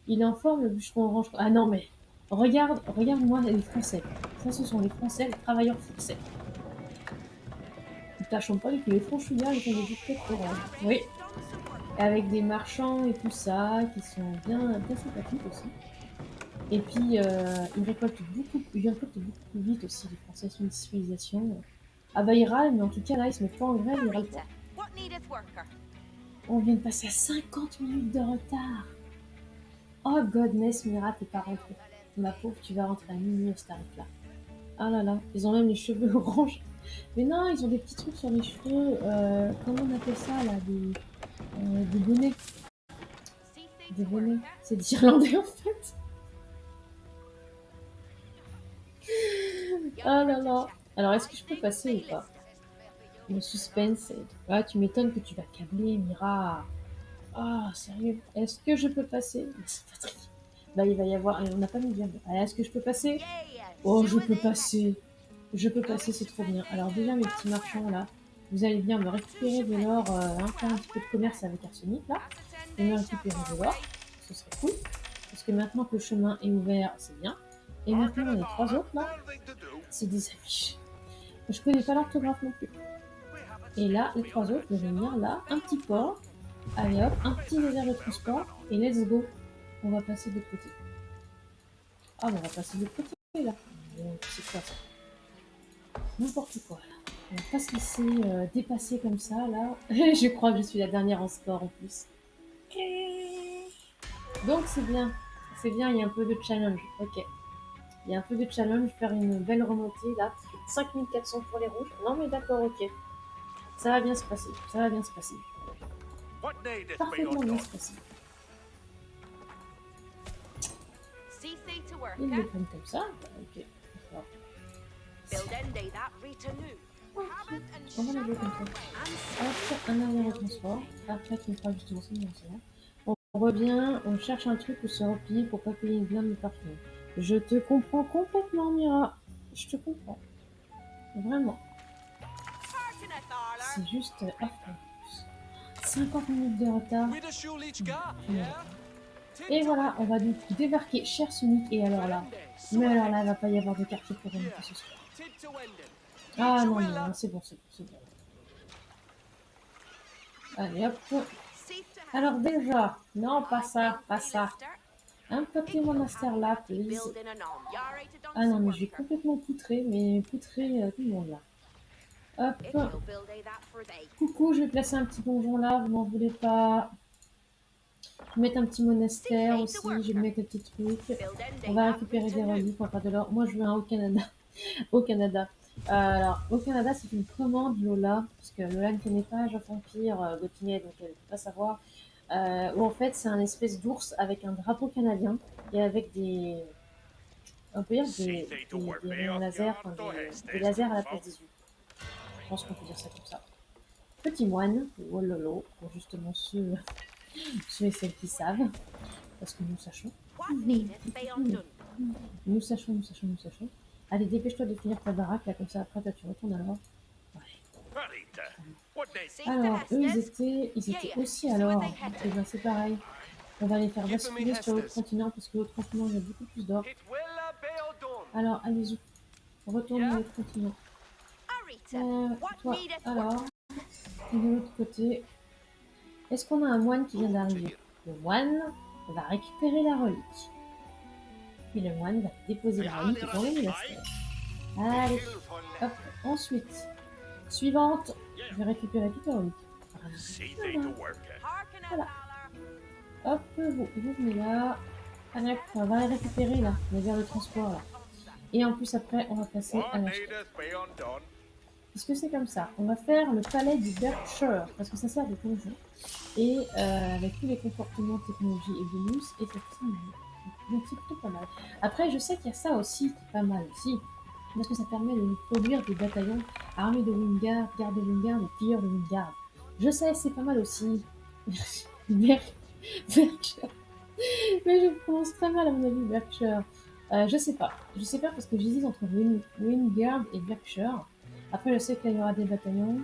Il informe le bûcheron orange. Ah non mais regarde-moi les Français. Ça ce sont les Français, les travailleurs français. Ils tâchent pas du tout les franchouillards, ils font des bouquets orange. Oui, avec des marchands et tout ça qui sont bien sympathiques aussi. Et puis, ils récoltent beaucoup plus vite aussi, les Français, c'est une civilisation. Ah bah, ils râlent, mais en tout cas, là, ils se mettent pas en grève, ils râlent pas. Arita, what needeth worker? On vient de passer à 50 minutes de retard. Oh, godness, Mira, t'es pas rentrée. Ma pauvre, tu vas rentrer à minuit à ce tarif-là. Ah là là, ils ont même les cheveux orange. Mais non, ils ont des petits trucs sur les cheveux, comment on appelle ça, là, des bonnets. Des bonnets. C'est des Irlandais, en fait. Ah là là. Alors, est-ce que je peux passer ou pas? Le suspense. Ah, tu m'étonnes que tu vas câbler, Mira. Ah, sérieux? Est-ce que je peux passer? Mais c'est pas très... Bah, il va y avoir... On n'a pas mis bien. Est-ce que je peux passer? Oh, je peux passer. Je peux passer, c'est trop bien. Alors déjà, mes petits marchands, là, vous allez bien me récupérer de l'or, faire un petit peu de commerce avec Arsenic, là, et me récupérer de l'or. Ce serait cool. Parce que maintenant que le chemin est ouvert, c'est bien. Et maintenant, les trois autres, là, c'est des affiches. Je connais pas l'orthographe non plus. Et là, les trois autres, je vais venir là, un petit port. Allez hop, un petit désert de transport. Et let's go. On va passer de l'autre côté. Ah, bah, on va passer de l'autre côté, là. Bon, c'est quoi ça? N'importe quoi, là. On va pas se laisser dépasser comme ça, là. Je crois que je suis la dernière en score, en plus. Donc, c'est bien. C'est bien, il y a un peu de challenge. Ok. Il y a un peu de challenge, faire une belle remontée, là. 5400 pour les rouges. Non, mais d'accord, ok. Ça va bien se passer. Ça va bien se passer. What needeth be Parfaitement bien undone? se passer. See to work, Ils le prennent comme ça. Bah, ok. D'accord. Build end that renew. On va le jouer comme ça. Hop, un arrière au transport. Après, tu me feras justement ça, mais c'est là. On revient, on cherche un truc où se replier pour pas payer une blinde de parfum. Je te comprends complètement, Mira. Je te comprends. Vraiment. C'est juste affreux. 50 minutes de retard. Et voilà, on va donc débarquer cher Sonic. Et alors là, mais alors là, il va pas y avoir de quartier pour remonter ce soir. Ah non, non, c'est bon, c'est bon, c'est bon. Allez hop. Alors déjà, non, pas ça, pas ça. Un petit monastère là, please. Ah non, mais je vais complètement poutrer, mais poutrer tout le monde là. Hop. Coucou, je vais placer un petit donjon là, vous m'en voulez pas. Je vais mettre un petit monastère aussi, je vais mettre un petit truc. On va récupérer des reliques, on va faire de l'or. Moi, je veux un au Canada. Au Canada. Alors, au Canada, c'est une commande Lola, parce que Lola ne connaît pas Age of Empire, Gauthier, donc elle ne peut pas savoir. Où en fait, c'est un espèce d'ours avec un drapeau canadien et avec des. On peut dire des rayons laser, enfin des lasers à la place des yeux. Je pense qu'on peut dire ça comme ça. Petit moine, oh lolo, pour justement ceux et celles qui savent, parce que nous sachons. Nous sachons, nous sachons, nous sachons. Allez, dépêche-toi de finir ta baraque, là, comme ça, après, toi, tu retournes alors. Alors, eux, ils étaient aussi alors. Et bien, c'est pareil. On va les faire basculer sur l'autre continent, parce que l'autre continent, il y a beaucoup plus d'or. Alors, allez-y. Retourne à l'autre continent. Toi, alors, de l'autre côté, est-ce qu'on a un moine qui vient d'arriver? Le moine va récupérer la relique. Puis le moine va déposer la relique dans le monastère. Allez, hop, ensuite, suivante, je vais récupérer toute la relique. Voilà. Hop, vous venez là. Allez, on va les récupérer là, les verres de transport là. Et en plus après, on va passer à l'acheteur. Puisque c'est comme ça, on va faire le palais du Berkshire, parce que ça sert de donjon. Et avec tous les comportements, technologie et bonus, et donc c'est plutôt pas mal. Après, je sais qu'il y a ça aussi qui est pas mal aussi, parce que ça permet de produire des bataillons armés de Wingard, garde de Wingard et pilleurs de Wingard. Je sais, c'est pas mal aussi. Berkshire. Mais je prononce très mal à mon avis Berkshire. Je sais pas parce que j'hésite entre Wingard et Berkshire. Après, je sais qu'il y aura des bataillons.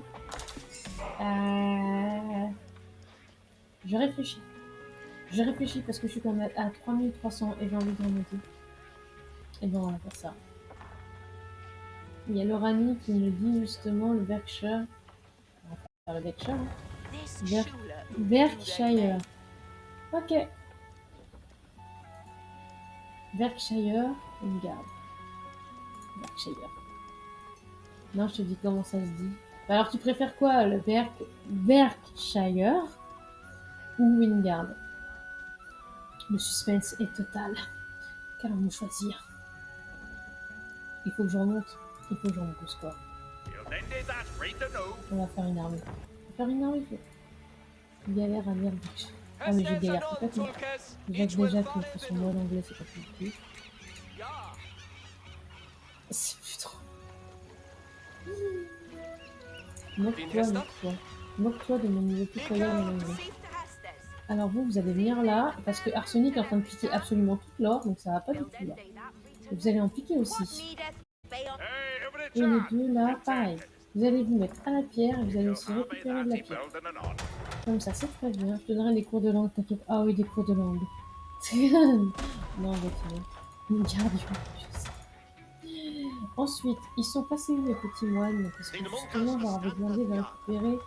Je réfléchis. Je réfléchis parce que je suis quand même à 3300 et j'ai envie de remonter. Et ben, on va faire ça. Il y a Lorani qui me dit justement le Berkshire. On va faire le Berkshire. Hein. Berkshire. Ok. Berkshire, une garde. Berkshire. Non, je te dis comment ça se dit. Alors, tu préfères quoi, le Berkshire ou Wingard? Le suspense est total. Qu'allons-nous choisir? Il faut que je remonte. Il faut que je remonte le score. On va faire une armée. On va faire une armée, il galère à lire Berkshire. Ah, mais je galère complètement. Déjà que son mot en anglais, c'est pas compliqué. C'est plus trop. Moque-toi, moque-toi. Moque-toi de mon niveau pitoyable en anglais. Safe to Hestes. Alors vous allez venir là, parce que Arsenic est en train de piquer absolument toute l'or, donc ça va pas du tout là. Buildende that Et vous retinue. allez en piquer What aussi. needeth Bayon? Hey, over the Et les chat. deux là, pareil. Vous allez vous mettre à la pierre et vous allez You'll aussi have récupérer it de la at pierre. building and on. Comme ça, c'est très bien. Je te donnerai des cours de langue, t'inquiète. Ah oui, des cours de langue. Non, d'accord. Une gardion, je sais. Ensuite, ils sont passés où les petits moines? Parce que justement, j'aurais demandé de récupérer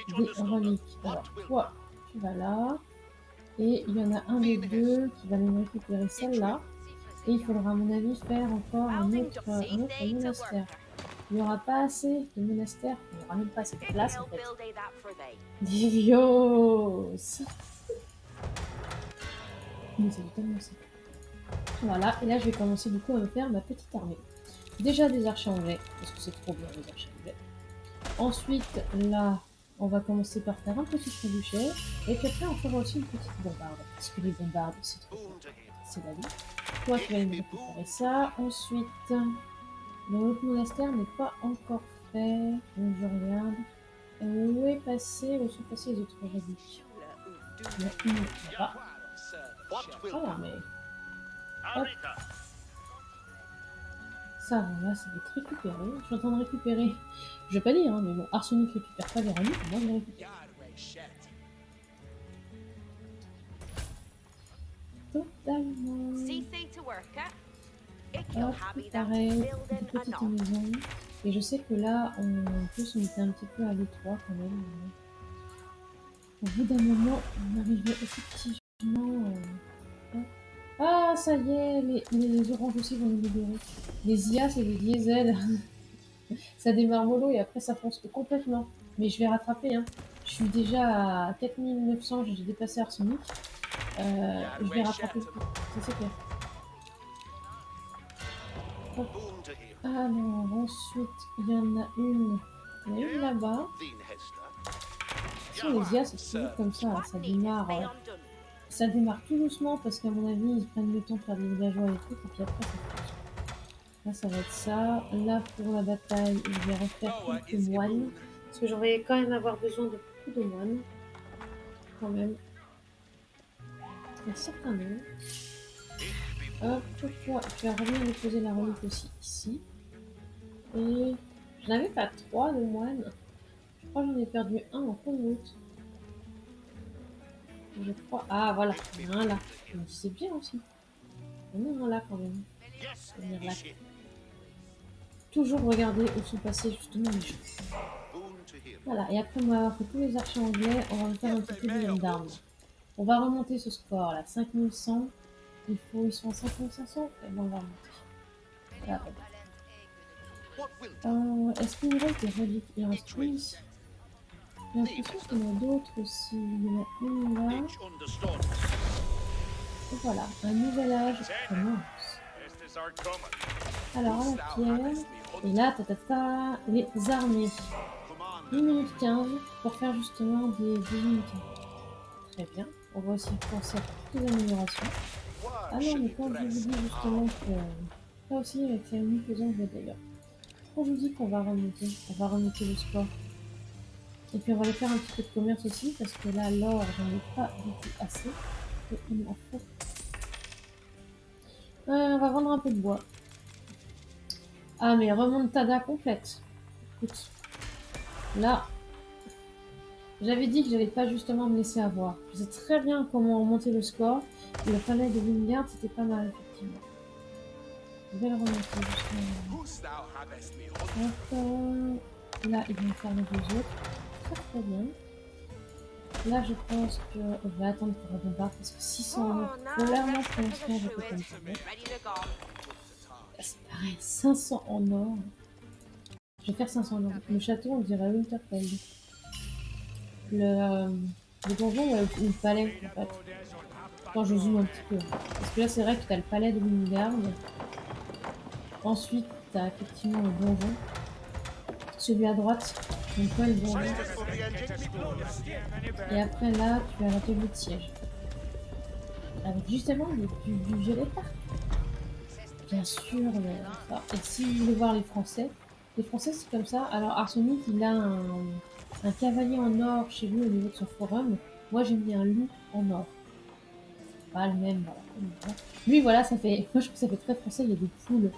Each des understood reliques. what Alors, will toi, tu vas là. Et il y en a un des deux qui va aller récupérer celle-là. Et il faudra, à mon avis, faire encore un Welding autre doth see thee to monastère. worker. Il n'y aura pas assez de monastères. Il n'y aura même pas assez de place, en He'll fait. build that for thee. Dios. Mais c'est tellement ça. Voilà, et là je vais commencer du coup à me faire ma petite armée. Déjà des archers anglais, parce que c'est trop bien les archers anglais. Ensuite, là, on va commencer par faire un petit trébuchet. Et puis après, on fera aussi une petite bombarde. Parce que les bombardes, c'est trop bien. boon to him. C'est la vie. Toi, tu vas me récupérer ça. Ensuite, le autre monastère n'est pas encore fait. Donc je regarde. Où sont passées les autres reliques? Il y en a une là-bas. What will Ah, mais Arika? ça va, là, ça va être récupéré. Je suis en train de récupérer. Je vais pas dire, hein, mais bon, Arsenic récupère pas les reliques, moi je les récupère. Totalement. See thee to worker. He'll Hop, have that pareil, une building petite anon. maison. Et je sais que là, on peut se mettre un petit peu à l'étroit quand même. Au bout d'un moment, on arriverait effectivement. Hop. Ah, ça y est, les oranges aussi vont nous libérer. Les IA, c'est des diesels. Ça démarre mollo et après ça fonce complètement. Mais je vais rattraper. Hein. Je suis déjà à 4900, j'ai dépassé Arsenic. Je vais rattraper le coup. Ça c'est clair. Boon to him. Alors ensuite, il y en a une. Il y en a une là-bas. Thine Hester. Sur les IA, c'est toujours comme ça. What Ça needeth démarre, Bayon done? ça démarre tout doucement parce qu'à mon avis, ils prennent le temps de faire des villageois et des trucs. Et puis après, ça fonce. Là, ça va être ça. Là, pour la bataille, je vais refaire quelques moines. Parce que j'aurais quand même avoir besoin de beaucoup de moines. Quand même. Il y a certains noms. Hop, toi, tu vas revenir déposer la relique aussi ici. Et je n'avais pas 3 de moines. Je crois que j'en ai perdu un en cours de route. Je crois. Ah, voilà. Il y en a un là. Je me disais bien aussi. Il y en a un là quand même. Yes, Venir là. Ishit. Toujours regarder où sont passés justement les gens. Boon to him. Voilà, et après on va avoir fait tous les archers anglais, on va faire un petit peu de d'armes. On va remonter ce score là, 5100. Ils sont à 5500, et bon, on va remonter. Voilà. What will Est-ce qu'il nous reste des reliques? Il en reste une ici. J'ai l'impression qu'il y en a d'autres aussi. Il y en a une là. each understood? Et voilà, un nouvel âge commence. Estes are coming. Alors à la pierre, et là, les armées. Command. 1 minute 15 pour faire justement des unités. Très bien. On va aussi penser à toutes les améliorations. Ah non, mais quand je vous dis justement que... Là aussi, avec les uniques aux anglais d'ailleurs. Quand je vous dis qu'on va remonter le score. Et puis on va aller faire un petit peu de commerce aussi, parce que là, l'or, j'en ai pas du tout assez. Et il m'en faut. On va vendre un peu de bois. Ah, mais remontada complète. Écoute. Là, j'avais dit que j'allais pas justement me laisser avoir. Je sais très bien comment remonter le score. Le palais de Wingard, c'était pas mal, effectivement. Je vais le remonter justement. Hop, là, ils vont faire les deux autres. Très très bien. Là, je pense que je vais attendre pour la bombarde parce que 600 euros, Oh, now clairement, rest pour of l'instant, je the peux pas me druids. permettre. Ready to go. Là, c'est pareil, 500 en or. Je vais faire 500 en or. Le château, on dirait Winterfell. Le donjon, ouais, ou le palais, en fait. Quand je zoome un petit peu. Parce que là, c'est vrai que tu as le palais de Wingard. Ensuite, tu as effectivement le donjon. Celui à droite, donc pas le donjon. Et après, là, tu as l'atelier de siège. Avec justement du violet parc. Bien sûr, ça. Et si vous voulez voir les Français, Les Français, c'est comme ça. Alors, Arsenic, il a un cavalier en or chez lui au niveau de son forum. Moi, j'ai mis un loup en or. Pas le même, voilà. Voilà. Lui, voilà, ça fait. Moi, je trouve que ça fait très français. Il y a des poules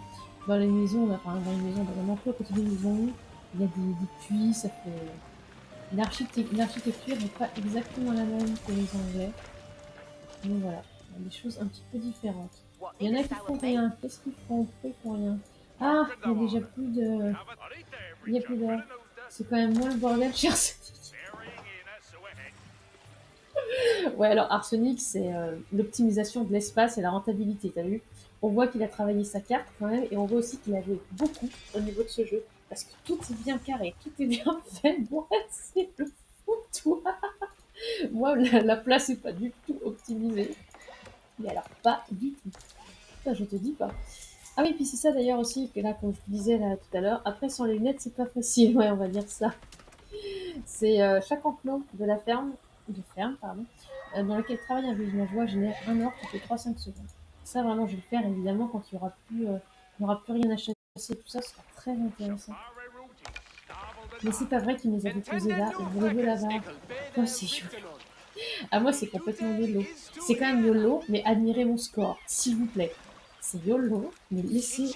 dans les maisons, là, enfin, dans les maisons, dans les enclos à côté des maisons. Il y a des puits, ça fait. L'architecture n'est pas exactement la même que les Anglais. Donc voilà, il y a des choses un petit peu différentes. What Il y need en a a qui sour font bait? rien. Qu'est-ce qu'ils font? Pourquoi ils font rien? Ah, il y a déjà plus de. Have a right there, Il y a plus Richard. d'or. Bit of news there. C'est quand même moins le bordel chez Arsenic. Burying in us, so ahead. Ouais, alors Arsenic, c'est l'optimisation de l'espace et la rentabilité, t'as vu? On voit qu'il a travaillé sa carte quand même, et on voit aussi qu'il a joué beaucoup au niveau de ce jeu. Parce que tout est bien carré, tout est bien fait. Moi, c'est le foutoir. Moi, la place est pas du tout optimisée. Mais alors, pas du tout. Ça, je te dis pas. Ah oui, puis c'est ça d'ailleurs aussi, que là, comme je te disais là tout à l'heure, après sans les lunettes, c'est pas facile, ouais, on va dire ça. C'est chaque enclos de ferme, pardon, dans lequel travaille un villageois génère un or toutes les 3-5 secondes. Ça, vraiment, je vais le faire évidemment quand il y aura plus rien à chasser, tout ça sera très intéressant. Safari routing. Starboard Mais and c'est pas vrai qu'il nous a déposé là, le gros là-bas. Oh, c'est joli. Ah, moi, c'est complètement YOLO. C'est quand même YOLO, mais admirez mon score, s'il vous plaît. C'est YOLO, mais laissez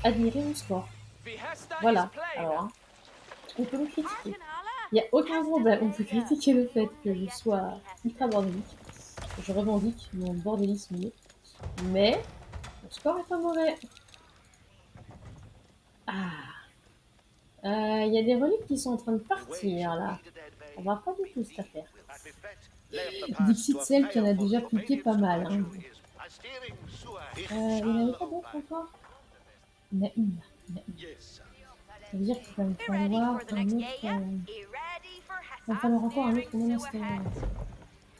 admirer mon score. Voilà. Alors, hein, on peut me critiquer. Il n'y a aucun problème. On peut critiquer le fait que je sois ultra bordélique. Je revendique mon bordélisme, mais mon score est pas mauvais. Ah, il y a des reliques qui sont en train de partir là. On va pas du tout cette affaire. Dixit, celle qui en a déjà piqué pas mal. Hein. Il n'y en avait pas d'autres encore? Il y en a une. Il y en a une. Ça veut dire qu'il va me You ready falloir for the un next autre. game? You ready for Il va me falloir encore un autre monastère.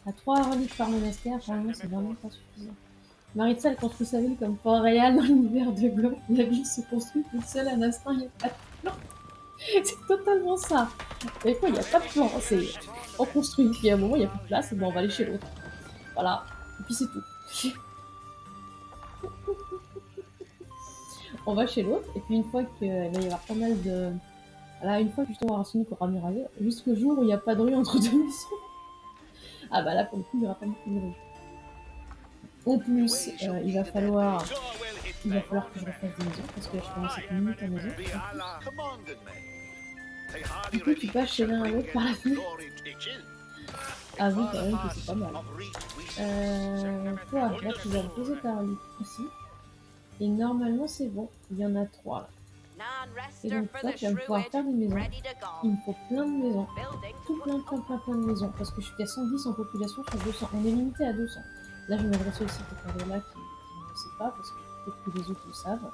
À 3 reliques par monastère, apparemment, c'est vraiment pas suffisant. Maritza, elle construit sa ville comme Port-Réal dans l'univers de Go. La ville se construit toute seule à l'instant, il n'y a pas de plan. C'est totalement ça. Mais quoi, il n'y a pas de plan. C'est on construit, puis à un moment, il n'y a plus de place, et bon, on va aller chez l'autre. Voilà. Et puis c'est tout. On va chez l'autre, et puis une fois qu'il va y avoir pas mal de. Là, une fois que justement Arsenic aura mis rasé, jusqu'au jour où il n'y a pas de rue entre deux maisons. Ah bah là, pour le coup, il n'y aura pas beaucoup de rue. En plus, il va falloir que je refasse des maisons, parce que là, je commence à être limite à maison. Du coup, tu passes chez l'un à l'autre par la fenêtre. Ah oui, quand même que c'est pas mal. Toi, là, tu vas poser ta relique ici. Et normalement, c'est bon. Il y en a 3 là. Et donc, toi, tu vas me pouvoir faire des maisons. Il me faut plein de maisons. Tout plein de maisons. Parce que je suis qu'à 110 en population sur 200. On est limité à 200. Là, je m'adresse aussi à quelqu'un de là qui ne sait pas, parce que peut-être que les autres le savent.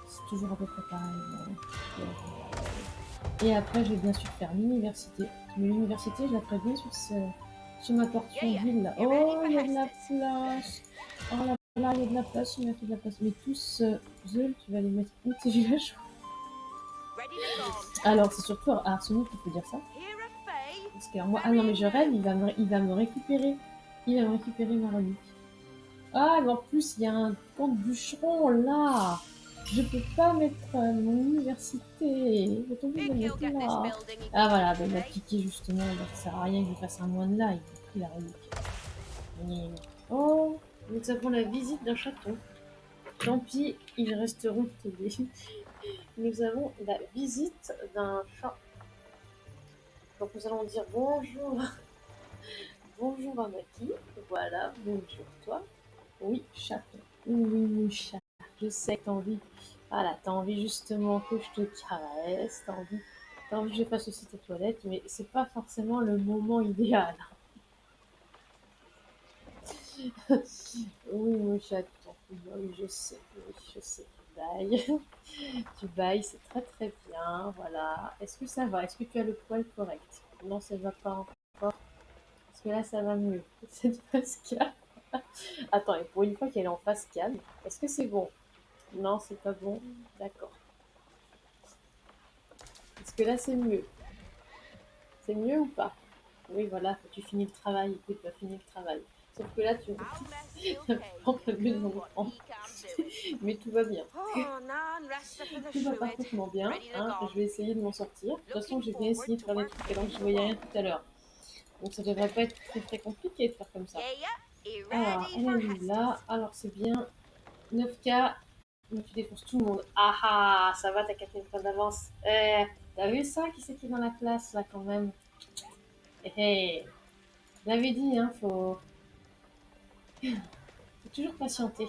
C'est toujours à peu près pareil. Et après, je vais bien sûr faire l'université. Mais l'université, je la ferai bien sur ma portion ville là. Oh, il y a de la place. Oh là là, il y a de la place, il y a de la place. Mais tous, Zeul, tu vas les mettre où tes villages? Alors, c'est surtout à Arsenic qu'il faut dire ça. Parce que moi, ah non, mais je rêve, il va me récupérer. Il va me récupérer ma relique. Ah, mais en plus, il y a un camp de bûcheron là. Je peux pas mettre mon université. J'ai oublié de le mettre là. Ah voilà, ben, il m'a piqué justement. Donc, ça sert à rien que je fasse un moine là. Il a pris la relique. Oh, nous avons la visite d'un château. Tant pis, ils resteront télés. Nous avons la visite d'un chat. Donc nous allons dire bonjour. Bonjour à Maki. Voilà, bonjour toi. Oui, chat. Oui, chat. Je sais que t'as envie. Voilà, t'as envie justement que je te caresse. T'as envie que je fasse aussi tes toilettes, mais c'est pas forcément le moment idéal. Oui, mon chat, oui, je sais. Oui, je sais. Tu bailles. Tu bailles, c'est très très bien. Voilà. Est-ce que ça va? Est-ce que tu as le poil correct? Non, ça va pas encore. Parce que là, ça va mieux. Cette face calme. Attends, et pour une fois qu'elle est en face calme, est-ce que c'est bon? Non, c'est pas bon. D'accord. Est-ce que là, c'est mieux? C'est mieux ou pas? Oui, voilà, tu finis le travail. Écoute, tu as fini le travail. Sauf que là, tu I'll mess you tu okay. prends pas mieux de mon What enfant. he can do. Mais tout va bien. Oh, nan resta for the Tout va fluid. parfaitement bien. Ready to Hein. go. Je vais essayer de m'en sortir. De toute façon, Looking j'ai bien forward essayé de to faire des working trucs alors que with je you voyais rien all. tout à l'heure. Donc ça devrait pas être très compliqué de faire comme ça. Yeah, you Alors, ready elle for est là. Hestus? Alors c'est bien. 9K. Mais tu défonces tout le monde. Ah ah, ça va, t'as 4000 points d'avance. T'as vu ça? Qui c'est qui est dans la classe là quand même? Eh, eh. Je l'avais dit, hein, faut toujours patienter.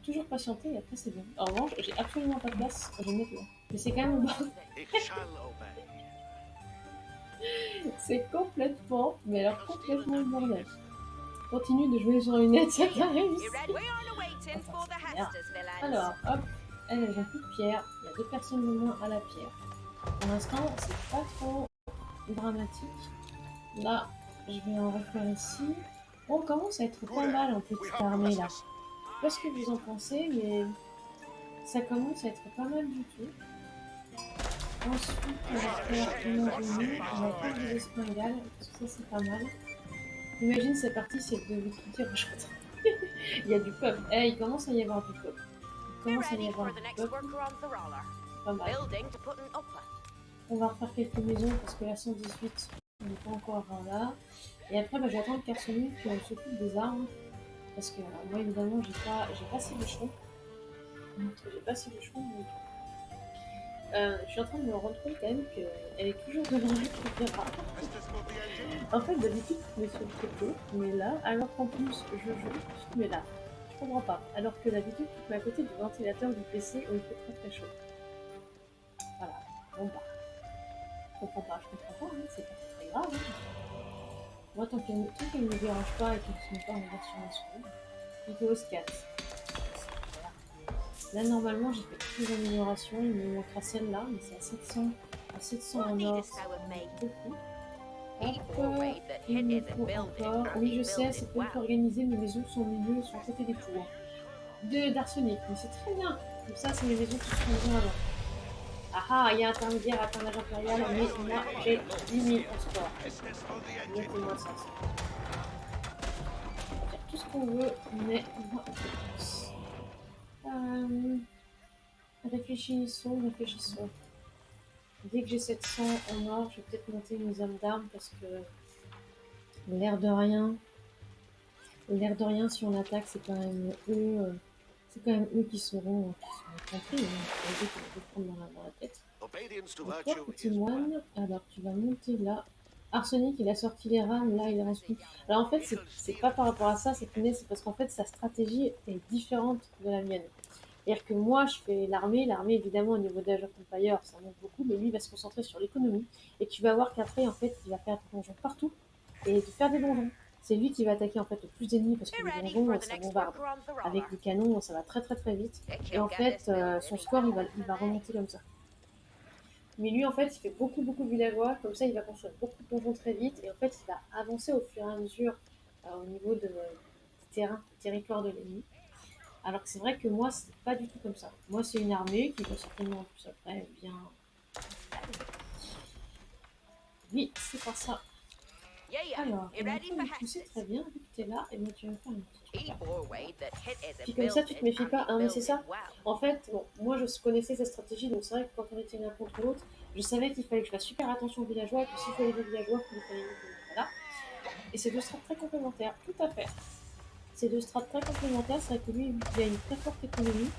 Toujours patienter et après c'est bon. En revanche, j'ai absolument pas de place, je vais me mettre là. Mais c'est quand même bon. Ich shall obey. C'est complètement, mais alors complètement le bordel. Continue de jouer sur une lunette, ça t'a réussi. You ready? We are waiting Enfin, for the c'est bien. Hestus villains. Alors, hop, elles ont plus de pierre. Il y a 2 personnes de moins à la pierre. Pour l'instant, c'est pas trop dramatique. Là, je vais en refaire ici. Bon, on commence à être pas mal en petite armée là. Je sais pas ce que vous en pensez, mais ça commence à être pas mal du tout. Ensuite, on va faire une revenu. On va faire des espringales, parce que ça c'est pas mal. Imagine, c'est parti, c'est de tout dire aujourd'hui. Il y a du peuple. Il commence à y avoir du peuple. Il Be commence à y ready avoir for du the next peuple. worker on the roller. Pas mal. Building to put an upper. On va refaire quelques maisons parce que la 118, on n'est pas encore là. Et après, bah, j'attends que Carsonic s'occupe des armes. Parce que moi, évidemment, j'ai pas assez de chevaux. J'ai pas assez de chevaux. Donc... je suis en train de me rendre compte quand même qu'elle est toujours devant la caméra. En fait, d'habitude, je mets sur le côté, mais là, alors qu'en plus, je joue, je mets là. Je comprends pas. Alors que d'habitude, tu mets à côté du ventilateur du PC où il fait très très chaud. Voilà. Bon bah. Je comprends pas, hein, c'est pas très grave. Hein. Moi, tant qu'elle ne me dérange pas et qu'elle ne se met pas en version insolite, vidéo 4. Là, normalement, j'ai fait toutes les améliorations. Il me manquera celle-là, mais c'est à 700 en or. C'est beaucoup. Hop, il me faut encore. Oui, je sais, c'est pas tout organisé. Mes maisons sont au milieu, sont à côté des tours. D'Arsenic, mais c'est très bien. Comme ça, c'est mes maisons qui seront bien avant. Ah ah, il y a intermédiaire à l'âge impérial, mais moi j'ai 10 000 en score. Mettez-moi ça. On va faire tout ce qu'on veut, mais moi réfléchissons. Dès que j'ai 700 en or, je vais peut-être monter mes hommes d'armes parce que l'air de rien, si on attaque, c'est quand même eux. C'est quand même eux qui seront compris, hein, qui vont prendre dans la tête. Donc toi, petit moine, alors tu vas monter là. Arsenic, il a sorti les rames, là il reste plus. Alors en fait, c'est pas par rapport à ça, c'est parce qu'en fait sa stratégie est différente de la mienne. C'est-à-dire que moi, je fais l'armée évidemment au niveau d'Age of Empire, ça monte beaucoup, mais lui il va se concentrer sur l'économie. Et tu vas voir qu'après, en fait, il va faire des donjons partout et de faire des donjons. C'est lui qui va attaquer en fait le plus d'ennemis parce que les donjons, ça bombarde. Avec des canons, ça va très très très vite. Et en fait, son score, il va remonter comme ça. Mais lui, en fait, il fait beaucoup de villageois, comme ça, il va construire beaucoup de donjons très vite, et en fait, il va avancer au fur et à mesure au niveau du territoire de l'ennemi. Alors que c'est vrai que moi, c'est pas du tout comme ça. Moi, c'est une armée qui va certainement en plus après bien. Oui, c'est pas ça. Alors, tu sais très bien, vu que t'es là, et bien tu vas faire une petite. Puis comme ça, tu te méfies pas, hein, mais c'est ça. En fait, bon, moi je connaissais cette stratégie, donc c'est vrai que quand on était l'un contre l'autre, je savais qu'il fallait que je fasse super attention aux villageois, et que s'il fallait des villageois, il fallait des voilà. Et c'est deux strates très complémentaires, tout à fait. C'est deux strates très complémentaires, c'est vrai que lui, il a une très forte économie.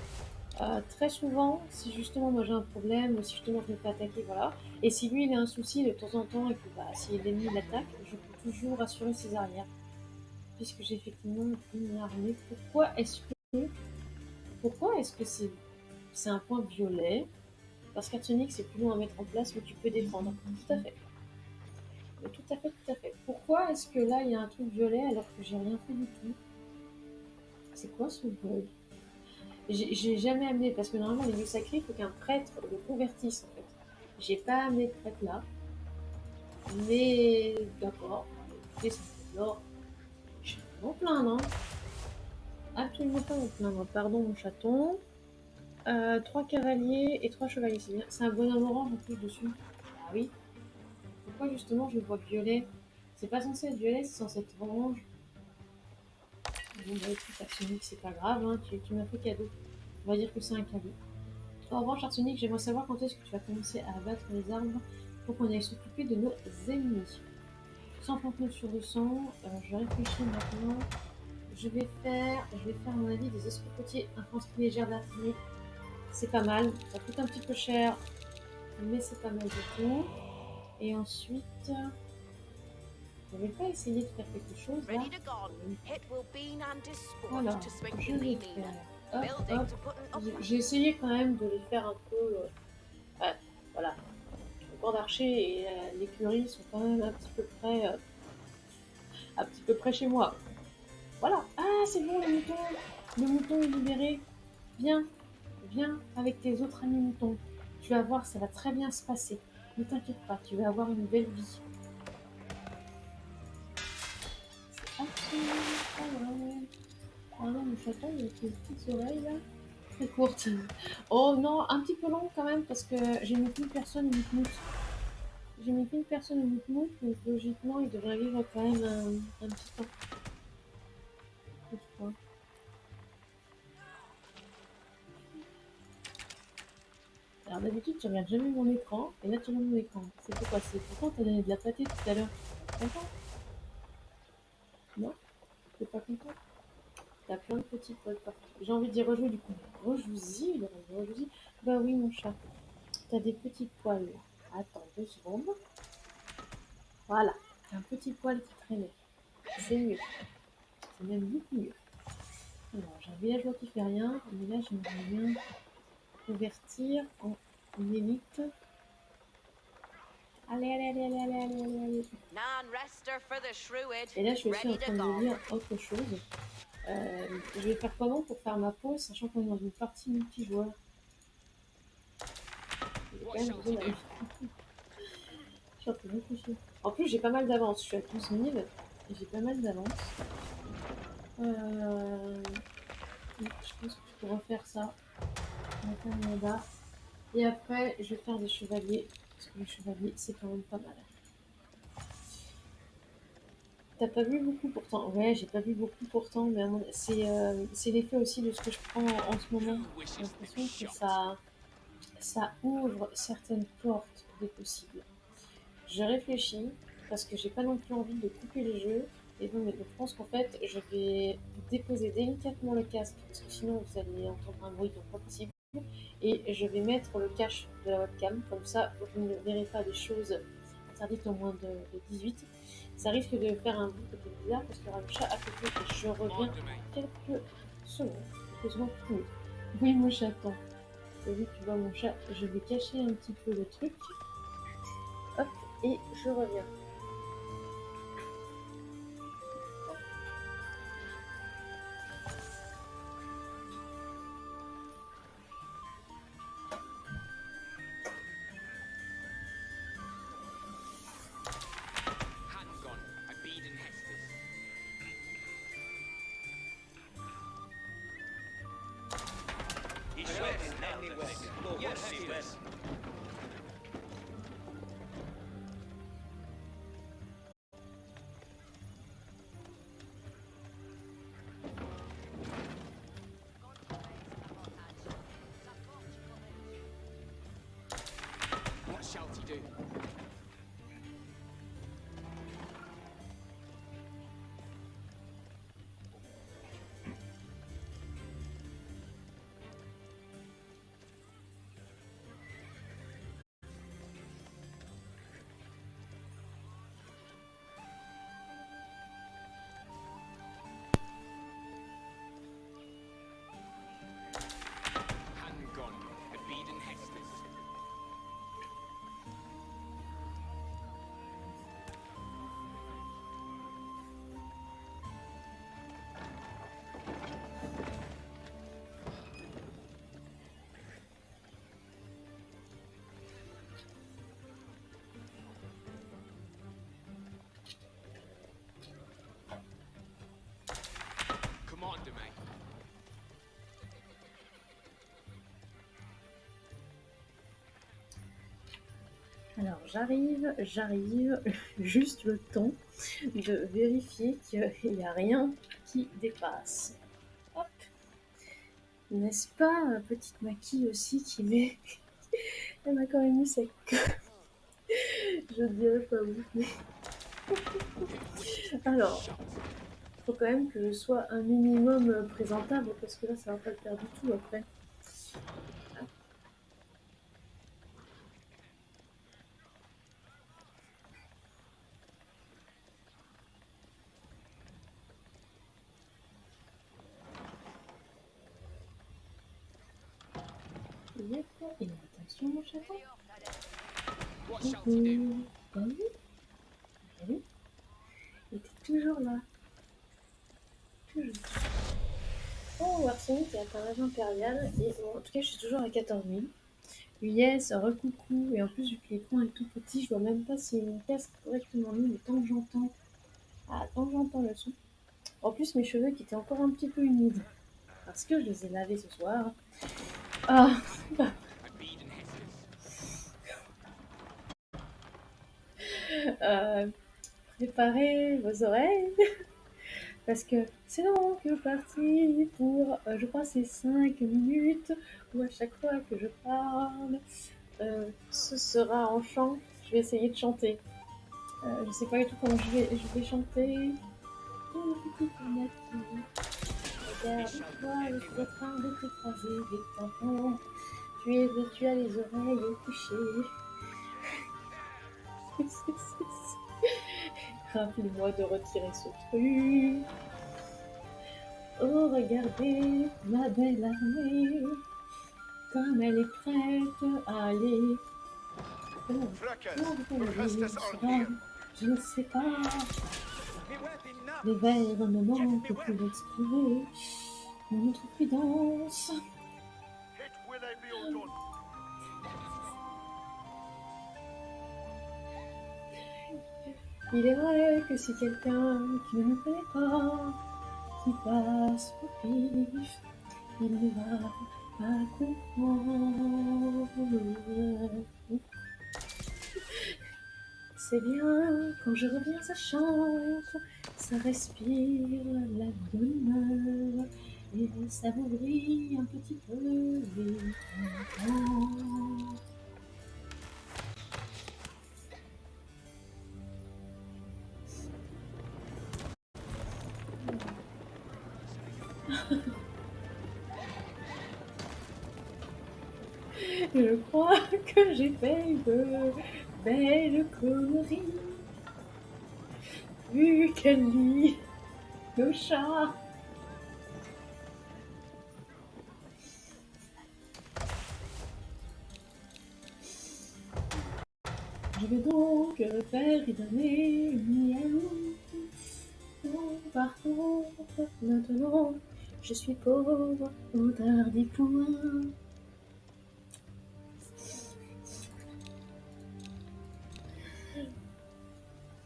Très souvent, si justement moi j'ai un problème, si justement je me fais attaquer, voilà. Et si lui il a un souci de temps en temps et que si l'ennemi l'attaque, je peux toujours assurer ses arrières. Puisque j'ai effectivement une armée. Pourquoi est-ce que c'est un point violet? Parce qu'Arsenic c'est plus long à mettre en place, mais tu peux défendre. Tout à fait. Mais tout à fait. Pourquoi est-ce que là il y a un truc violet alors que j'ai rien fait du tout? C'est quoi ce bug? J'ai jamais amené, parce que normalement les lieux sacrés, il faut qu'un prêtre le convertisse en fait. J'ai pas amené de prêtre là. Mais d'accord, écoutez, ça fait de l'or. Je vais pas m'en plaindre, hein. Absolument pas m'en plaindre. Pardon mon chaton. 3 cavaliers et 3 chevaliers, c'est bien. C'est un bonhomme orange en plus dessus. Ah oui. Pourquoi justement je le vois violet? C'est pas censé être violet, c'est censé être orange. Bon bah écoute, Arsenic, c'est pas grave, hein, tu m'as fait cadeau. On va dire que c'est un cadeau. En revanche, Arsenic, j'aimerais savoir quand est-ce que tu vas commencer à abattre les arbres pour qu'on aille s'occuper de nos ennemis. 139 sur 200, je réfléchis maintenant. Je vais faire, à mon avis, des escopotiers infanterie légère d'artillerie. C'est pas mal, ça coûte un petit peu cher, mais c'est pas mal du tout. Et ensuite, je vais pas essayer de faire quelque chose là. Ready to go. It will be Nandy's sport Voilà, to swing je in vais me faire. meaner. Hop, Building hop. to put an upper. J'ai essayé quand même de les faire un peu. Ouais, voilà. Le corps d'archer et l'écurie sont quand même un petit peu près chez moi. Voilà. Ah, c'est bon, le mouton. Le mouton est libéré. Viens, viens avec tes autres amis moutons. Tu vas voir, ça va très bien se passer. Ne t'inquiète pas, tu vas avoir une belle vie. C'est absolument pas vrai. Ah non, le chaton, il a ses petites oreilles là. Très courtes. Oh non, un petit peu long quand même parce que j'ai mis qu'une personne au moutmout. J'ai mis qu'une personne au moutmout, donc logiquement il devrait vivre quand même un petit temps. Je crois. Alors d'habitude tu regardes jamais mon écran, et là tu regardes mon écran. C'est pourquoi c'est pourtant t'as donné de la pâtée tout à l'heure. Content? Non? T'es pas content? T'as plein de petits poils partout. J'ai envie d'y rejouer du coup. Rejouis-y, rejouis-y. Bah oui mon chat. T'as des petits poils. Attends 2 secondes. Voilà. T'as un petit poil qui traînait. C'est mieux. C'est même beaucoup mieux. Alors j'ai un villageois qui fait rien, mais là j'aimerais bien convertir en élite. Allez, allez, allez, allez, allez, allez, allez, allez. Non-rester for the shrewd. Et là je suis aussi en Ready to train de go. lire autre chose. Je vais faire comment pour faire ma pause, sachant qu'on est dans une partie multijoueur. J'ai quand même besoin d'aller. Je suis en train de réfléchir. En plus j'ai pas mal d'avance, je suis à 12 000 et j'ai pas mal d'avance. Je pense que je pourrais faire ça. On va faire un mandat. Et après je vais faire des chevaliers. Parce que les chevaliers c'est quand même pas mal. T'as pas vu beaucoup pourtant. Ouais, j'ai pas vu beaucoup pourtant, mais c'est l'effet aussi de ce que je prends en ce moment. J'ai l'impression que ça ouvre certaines portes des possibles. Je réfléchis, parce que j'ai pas non plus envie de couper le jeu. Et donc, je pense qu'en fait, je vais déposer délicatement le casque, parce que sinon vous allez entendre un bruit qui n'est pas possible. Et je vais mettre le cache de la webcam, comme ça vous ne verrez pas des choses interdites au moins de 18. Ça risque de faire un bruit peut-être bizarre parce qu'il y aura le chat à côté et je reviens en quelques secondes. Quelques secondes tout de suite. Oui, mon chaton. Oui, tu vois mon chat, je vais cacher un petit peu le truc. Hop, et je reviens. Handgun, I beat in Hestus. He's sweating anyway. Yes, he is. What shall he do? Handgun, I beat in Hestus. Alors j'arrive, juste le temps de vérifier qu'il n'y a rien qui dépasse. Hop. N'est-ce pas, petite Maki aussi qui met... Elle m'a quand même mis sa queue. Je dirais pas où. Mais... Alors, faut quand même que je sois un minimum présentable parce que là ça va pas le faire du tout après. Yep, et attention mon chaton. What shall he do? T'as vu? T'as vu? Il était toujours là. Toujours. Oh, Warsonic est atteint l'âge impérial et bon, en tout cas je suis toujours à 14 000. Yes, recoucou, et en plus vu que l'écran est tout petit, je vois même pas si mon casque est correctement mis, mais tant que j'entends. Ah, tant que j'entends le son. En plus mes cheveux qui étaient encore un petit peu humides. Parce que je les ai lavés ce soir. Ah, I beat and Hestus. préparez vos oreilles. Parce que c'est donc parti pour, je crois, c'est 5 minutes où à chaque fois que je parle, ce sera en chant. Je vais essayer de chanter. Je sais pas du tout comment je vais chanter. Regarde-toi, je suis en train de t'écraser, vite enfant. Tu as les oreilles au coucher. Rappelez-moi de retirer ce truc. Oh, regardez ma belle armée, comme elle est prête à aller. Comment vous voulez cela? Je ne sais pas. Les vers me manquent pour exprimer notre prudence. Il est vrai que si quelqu'un qui ne nous connaît pas, qui passe au pif, il ne va pas comprendre. C'est bien, quand je reviens ça chante, ça respire la bonne humeur, et ça vous brille un petit peu les printemps. Je crois que j'ai fait de belles conneries, vu qu'elle lit nos chats. Je vais donc faire donner miaou. Non, par contre, maintenant, je suis pauvre au tardi point.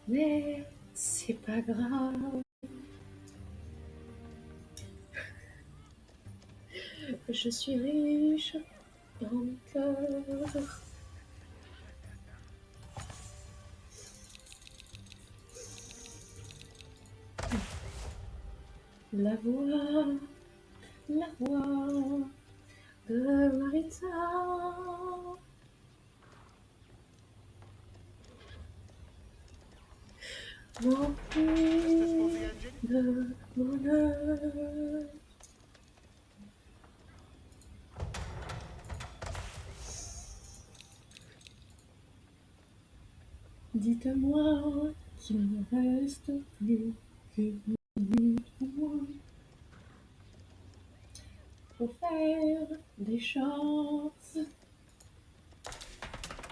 Mais c'est pas grave. Je suis riche dans mon cœur. La voix de Maritza. Remplie de bonheur. Dites-moi qu'il ne reste plus qu'une minute pour moi pour faire des choses.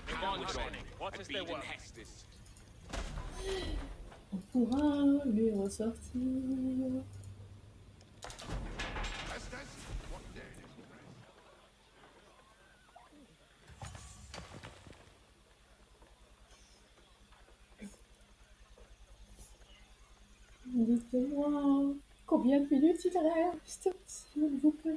Come on, Johnny. What I is beat their and work? Hestus. On pourra lui ressortir. Dites-moi combien de minutes il reste, s'il vous plaît.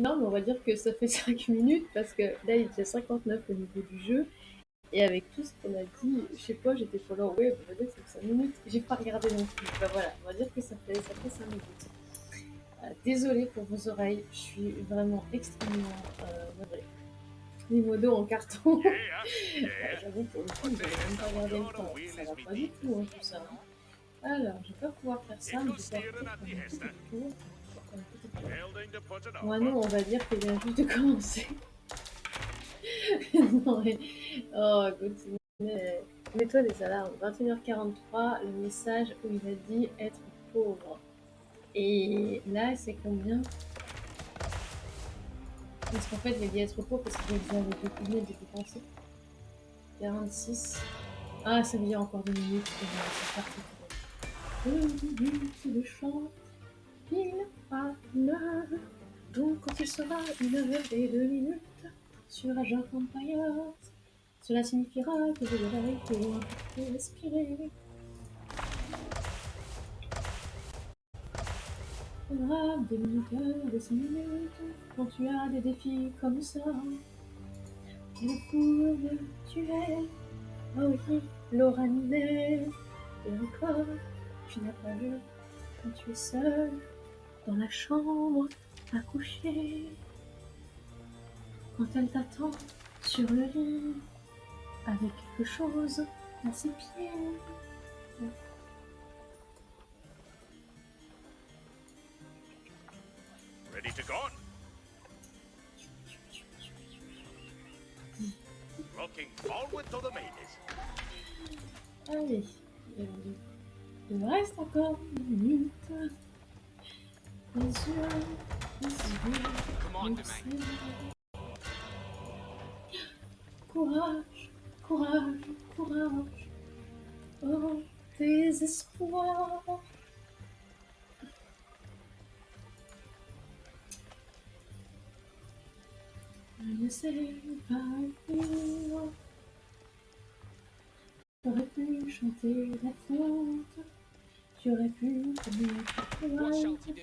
Non, mais on va dire que ça fait 5 minutes parce que là, il était 59 au niveau du jeu. Et avec tout ce qu'on a dit, je sais pas, j'étais pas là, ouais, on va dire que ça fait 5 minutes. J'ai pas regardé non plus. Bah voilà, on va dire que ça fait 5 minutes. Désolée pour vos oreilles, je suis vraiment extrêmement navrée. Les modos en carton. J'avoue, pour le coup, j'ai même pas regardé le temps. Ça va pas du tout, hein, tout ça. Hein. Alors, je vais pas pouvoir faire ça, mais je vais faire un petit tour. Moi, non, on va dire qu'il vient juste de commencer. Non, mais... Oh, continue. Mets-toi des alarmes. 21h43, le message où il a dit être pauvre. Et là, c'est combien? Parce qu'en fait, il a dit être pauvre parce qu'il a dit avec le venait de dépenser. 46. Ah, ça veut dire encore 2 minutes. Et voilà, c'est parti. 2 minutes de chant. Il a une heure. Donc, quand il sera 1h02 sur Age of Empires, cela signifiera que je devrais arrêter de respirer. Il faudra des minutes, de 6 minutes, quand tu as des défis comme ça. Le fou de tuer, oh oui, l'oranet. Et encore, tu n'as pas vu quand tu es seul dans la chambre à coucher. Quand elle t'attend sur le lit avec quelque chose à ses pieds. Ready to go? Looking forward to the maybes. Allez, il me reste encore 1 minute. Les yeux, Come on, Domain. courage, courage, courage. Oh, désespoir. Je ne sais pas vivre. J'aurais pu chanter la faute. J'aurais pu connaître What shall courage. we do?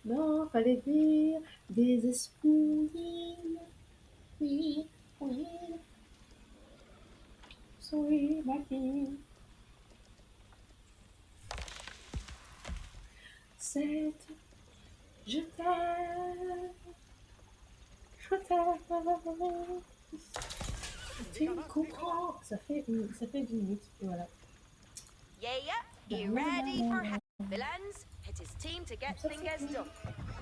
Non, fallait dire désespoir. Oui, oui. Sois ma fille. Cette je t'aime. Je t'aime. Tu comprends. Ça fait 10 minutes. Et voilà. Yeah, you ready for villains? It is time to get things done.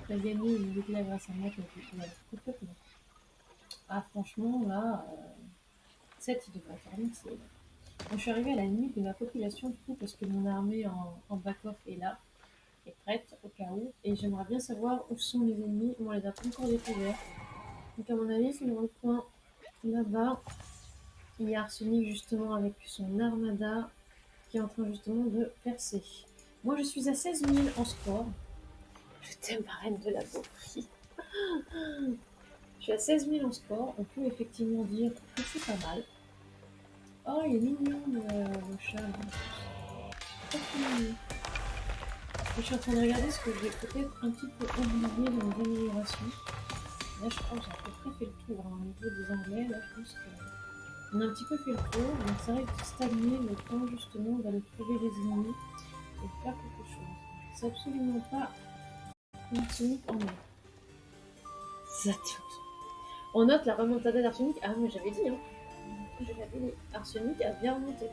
J'ai gagné une déclare grâce à moi. Voilà, complètement. Ah, franchement, là, 7, il devrait faire merci. Moi, je suis arrivée à la limite de ma population, du coup, parce que mon armée en back-off est là, est prête au cas où. Et j'aimerais bien savoir où sont les ennemis. On les a pas encore découverts. Donc, à mon avis, c'est dans le coin là-bas. Il y a Arsenic, justement, avec son armada qui est en train, justement, de percer. Moi, je suis à 16 000 en score. Je t'aime, ma reine de la beauté. Je suis à 16 000 en score. On peut effectivement dire que c'est pas mal. Oh, il est mignon, le chat. Trop mignon. Je suis en train de regarder ce que j'ai peut-être un petit peu oublié dans mes améliorations. Là, je pense que j'ai à peu près fait le tour. Hein. Au niveau des anglais, là, je pense qu'on a un petit peu fait le tour. Donc, ça risque de stagner le temps, justement, d'aller trouver les ennemis et de faire quelque chose. C'est absolument pas une Sonic en mer. On note la remontada d'Arsenic. Ah, mais j'avais dit, hein. J'avais dit, Arsenic a bien remonté.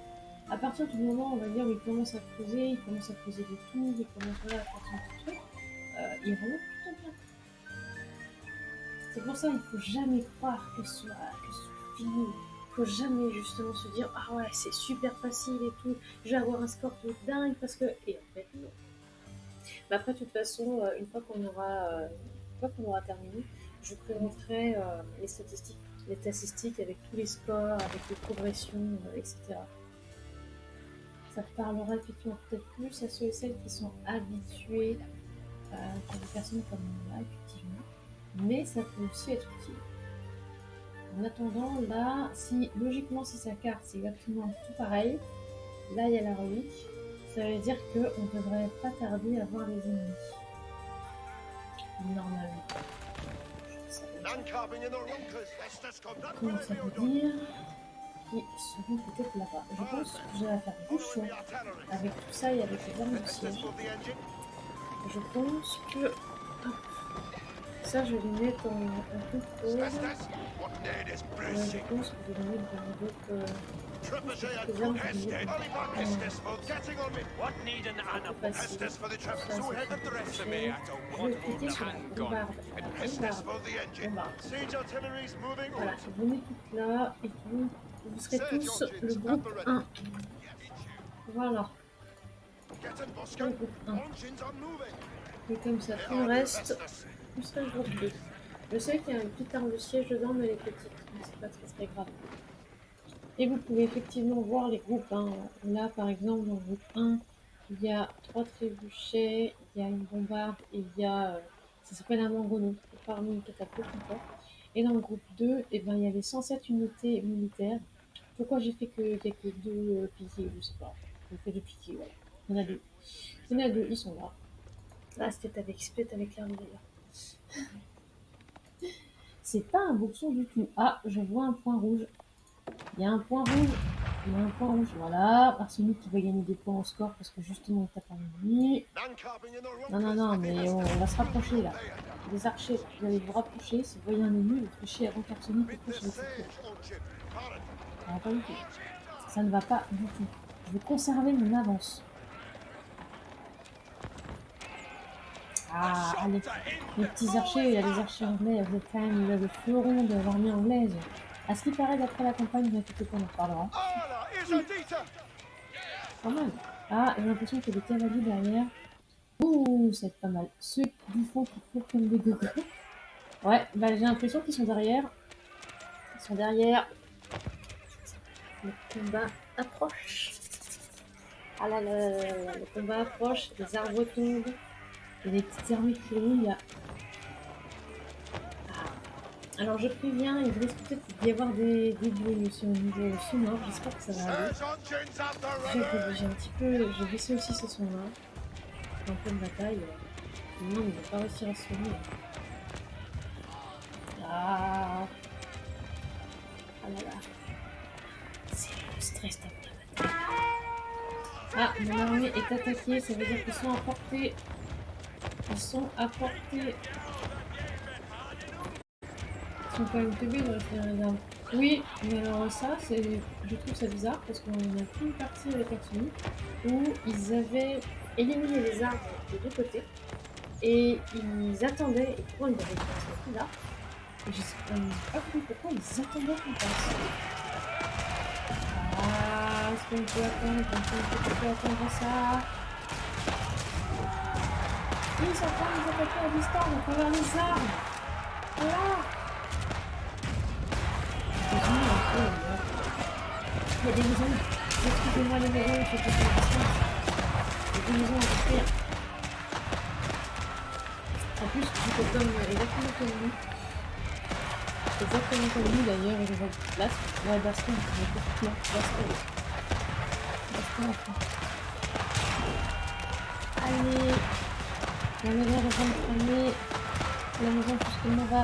À partir du moment, on va dire, où il commence à creuser, il commence à creuser des tours, il commence voilà, à faire son petit truc, il remonte plutôt bien. C'est pour ça qu'il ne faut jamais croire que ce soit fini. Il ne faut jamais justement se dire ah ouais, c'est super facile et tout, je vais avoir un score de dingue parce que. Et en fait, non. Mais après, de toute façon, une fois qu'on aura terminé, je vous présenterai les statistiques avec tous les scores, avec les progressions, etc. Ça parlera effectivement peut-être plus à ceux et celles qui sont habitués à des personnes comme moi, effectivement. Mais ça peut aussi être utile. En attendant, là, logiquement, si sa carte c'est exactement tout pareil, là il y a la relique. Ça veut dire qu'on devrait pas tarder à voir les ennemis. Normalement. Ça veut dire, Landcarping in the Runkers. Estes come that donc way, ça veut Theodore. dire qu'ils seront peut-être là-bas. Je pense que j'ai à faire bouchon Following the artillery. avec tout ça et avec les armes de Estes siège. for the engine. Je pense que... Hop. Ça, je vais les mettre en contrôle. Estes, what need is Je bracing. pense que je vais les mettre dans d'autres... Trebuchet and les armes Estes. qui Oliver Estes for getting on me. What need an animal? faciles. Estes for the Ça, Trebuchet. So c'est head and the rest. To me, I don't Je want vais cliquer one sur la handgun. bombarde. Estes Bombarde. for the engine. Bombarde. Siege artillery's moving Voilà, out. venez toutes là et vous serez tous le groupe 1. Voilà, Get in, le Bosco. groupe 1. Engines are moving. Et comme ça, tout le reste, vous serez le groupe 2. Je sais qu'il y a une petite arme de siège dedans, mais elle est petite, donc c'est pas très grave. Et vous pouvez effectivement voir les groupes 1. Là, par exemple, dans le groupe 1, il y a 3 trébuchets, il y a une bombarde et il y a... ça s'appelle un mangonon, c'est pas vraiment une catapulte encore. Et dans le groupe 2, eh ben, il y avait 107 unités militaires. Pourquoi j'ai fait qu'il n'y a que 2 piquets, je sais pas. J'ai fait 2 piquets, voilà. Il y en a 2. Il y en a 2, ils sont là. Ah, c'était avec l'arme d'ailleurs. C'est pas un boxon du tout. Ah, je vois un point rouge. Il y a un point rouge. Il y a un point rouge. Voilà. Arsenic qui va gagner des points en score parce que justement il tape un ennemi. Landcarping in the Runkers. Non, mais on va se rapprocher là. Les archers, vous allez vous rapprocher. Si vous voyez un ennemi, vous fichez avant qu'Arsenic With touche the les Sage coups. engine. Current. Ça va pas du tout. Ça ne va pas du tout. Je vais conserver mon avance. Ah, allez. Les petits archers, il y a les archers anglais, vous êtes quand même le fleuron de l'armée anglaise. À ce qui paraît, d'après la campagne, vous inquiétez pas, on en reparlera. Allah is a dita. Pas mal. Ah, j'ai l'impression qu'il y a des cavaliers derrière. Ouh, ça va être pas mal. Ceux du fond qui courent comme des gogos. Ouais, bah j'ai l'impression qu'ils sont derrière. Ils sont derrière. Le combat approche. Ah là là, le combat approche, les arbres tombent. Il y a des petites armées qui roulent là. Ah. Alors je préviens, il risque peut-être d'y avoir des bruits aussi au niveau sonore. J'espère que ça va aller. Sage engines at the J'ai un petit peu, j'ai baissé aussi ce son-là. En pleine bataille. Non, il va pas réussir à se soigner. Ah. Ah là là. C'est le stress d'avoir la bataille. Ah, mon armée est attaquée, ça veut dire qu'ils sont à portée. Ils sont à portée. Ils sont quand même teubés de rester dans les armes. Oui, mais alors ça, je trouve ça bizarre parce qu'on a pris une partie avec Arsenic où ils avaient éliminé les arbres des deux côtés et ils attendaient, et pourquoi ils avaient fait là, et je sais pas compris pourquoi ils attendaient qu'on passe. Ah, est-ce qu'on peut attendre, ça? Ils sont en train de nous attaquer à distance à travers les arbres. Voilà. Il y a des maisons. Excusez-moi les maisons, il faut que je fasse distance. Il y a des maisons à construire. En plus, j'étais comme exactement comme lui. Exactement comme lui d'ailleurs, il est de place. Ouais, Baston, il est beaucoup plus Baston. Baston enfin. Allez. La maison est en train de cramer. La maison, justement, va...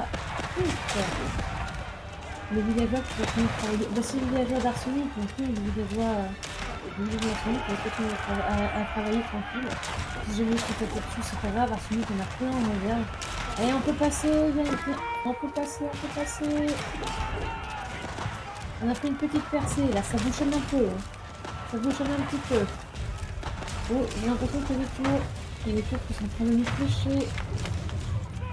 Les villageois qui vont continuer de travailler. Bah, c'est les villageois d'Arsenic, donc oui, les villageois d'Arsenic vont continuer à travailler tranquille. Si jamais je peux taper dessus, c'est pas grave. Arsenic, on a plein en réserve. Allez, on peut passer, on peut passer. On a fait une petite percée, là, ça bouchonne un peu. Hein. Ça bouchonne un petit peu. Oh, j'ai l'impression qu'il y a des tours. Il y a des tours qui sont en train de nous flécher.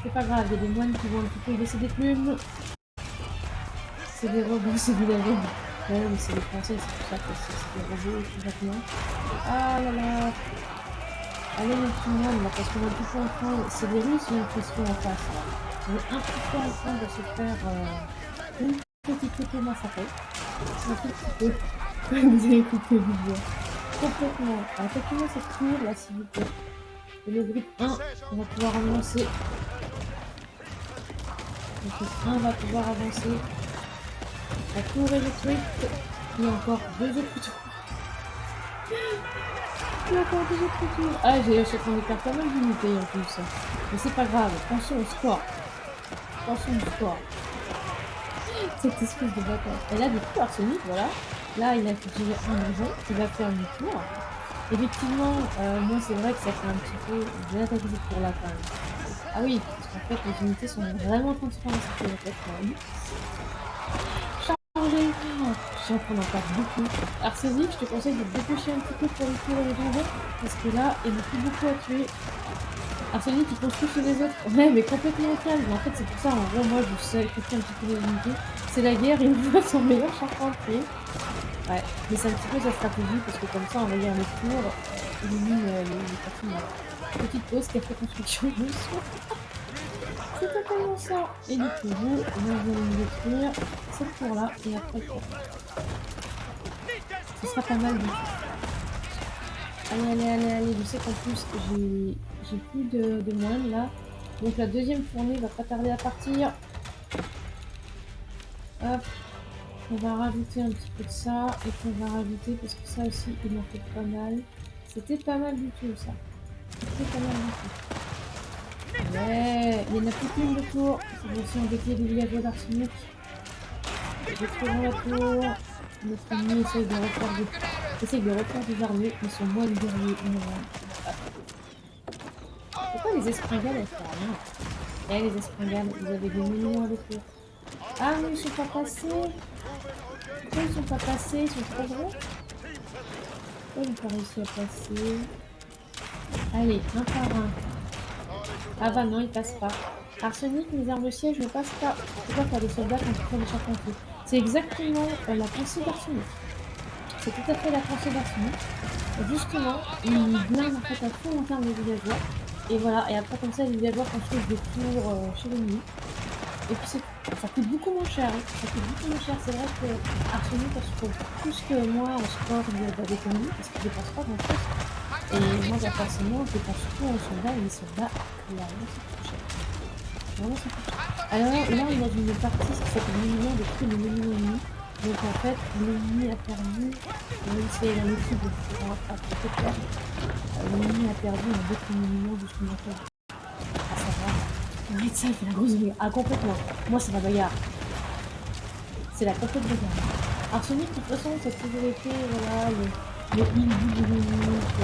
C'est pas grave, il y a des moines qui vont un petit peu baisser des plumes. C'est des robots, c'est des villageois. Ouais, mais c'est des Français, c'est pour ça que c'est des robots, tout simplement. Ah là là. Allez les petits moines, là, parce qu'on est un petit peu en train... C'est des Russes, j'ai l'impression, en face. Là. On est un petit peu en train de se faire une petite peu massacrer. Un tout petit peu. Vous avez coupé le bois. Complètement. Alors, effectivement, cette tour, là, s'il vous plaît. Et le groupe 1, on va pouvoir avancer. Le groupe 1 va pouvoir avancer. La tour électrique. Il y a encore 2 autres tours. Il a encore deux autres tours. Ah, je suis en train de perdre pas mal d'unités en plus. Mais c'est pas grave, attention au score. Attention au score. Cette espèce de bâtard. Et là, du coup, Arsenic, voilà. Là, il a tiré un maison, il va faire une tour. Effectivement, moi, c'est vrai que ça fait un petit peu... J'ai attaqué cette tour-là, quand même. Ah oui, parce qu'en fait, les unités sont vraiment en train de se faire insulter la tête, quand même. Chargé. Oh, je suis en train d'en perdre beaucoup. Arsenic, je te conseille de te dépêcher un petit peu pour le tour et le donjon, parce que là, il n'y a plus beaucoup à tuer. Arsenic, il construit chez les autres. Ouais, mais complètement calme. En fait, c'est pour ça, en gros, moi, je sais écouter un petit peu les unités. C'est la guerre, il me faut son meilleur charpentier. Ouais, mais c'est un petit peu sa stratégie, parce que comme ça, on va dire les tours, élimine les personnes. Petite pause, café construction, bien sûr. C'est totalement ça. Et du coup, vous allez détruire cette tour-là, et après, ce sera pas mal du tout. Allez, je sais qu'en plus, j'ai plus de moines, là. Donc la deuxième fournée va pas tarder à partir. Hop. On va rajouter un petit peu de ça, et qu'on va rajouter, parce que ça aussi, il en fait pas mal. C'était pas mal du tout, ça. C'était pas mal du tout. Ouais, il y en a plus qu'une de tour. Ça va aussi embêter les villageois d'Arsenic. Détruirons la tour. Notre ennemi essaye de refaire des armées, ils sont moins les guerriers. Pourquoi les espringales, elles font rien? Eh, les espringales, vous avez des millions avec eux. Ah oui, ils sont pas passés. Pourquoi ils sont pas passés? Ils sont trop gros? Pourquoi ils n'ont pas réussi à passer? Allez, un par un. Ah bah non, ils passent pas. Arsenic, mes armes de siège ne passent pas. Je peux pas faire des soldats quand tu fais des charpentiers. C'est exactement la pensée d'Arsenic. C'est tout à fait la pensée d'Arsenic. Justement, il blinde en fait à fond en termes de villageois. Et voilà, et après comme ça, les villageois construisent des tours chez l'ennemi. Et puis ça coûte beaucoup moins cher. Hein. Ça coûte beaucoup moins cher. C'est vrai que Arsenic se trouve plus que moi en sport avec ennemis parce qu'il ne dépense pas grand chose. Et moi, forcément, je dépense tout en soldats et les soldats, clairement, c'est plus cher. Vraiment, c'est plus cher. Alors là, on est dans une partie qui s'appelle l'union de tous les monuments ennemis. Donc en fait, l'ennemi a perdu, même si elle a une équipe de très clair, l'ennemi a perdu un d'autres monuments justement fait. À savoir, arrête ça, il fait la grosse bagarre. Ah, complètement. Moi, c'est la bagarre. C'est la complète bagarre. Arsenic, de toute façon, ça a toujours été, voilà, le heal du unique.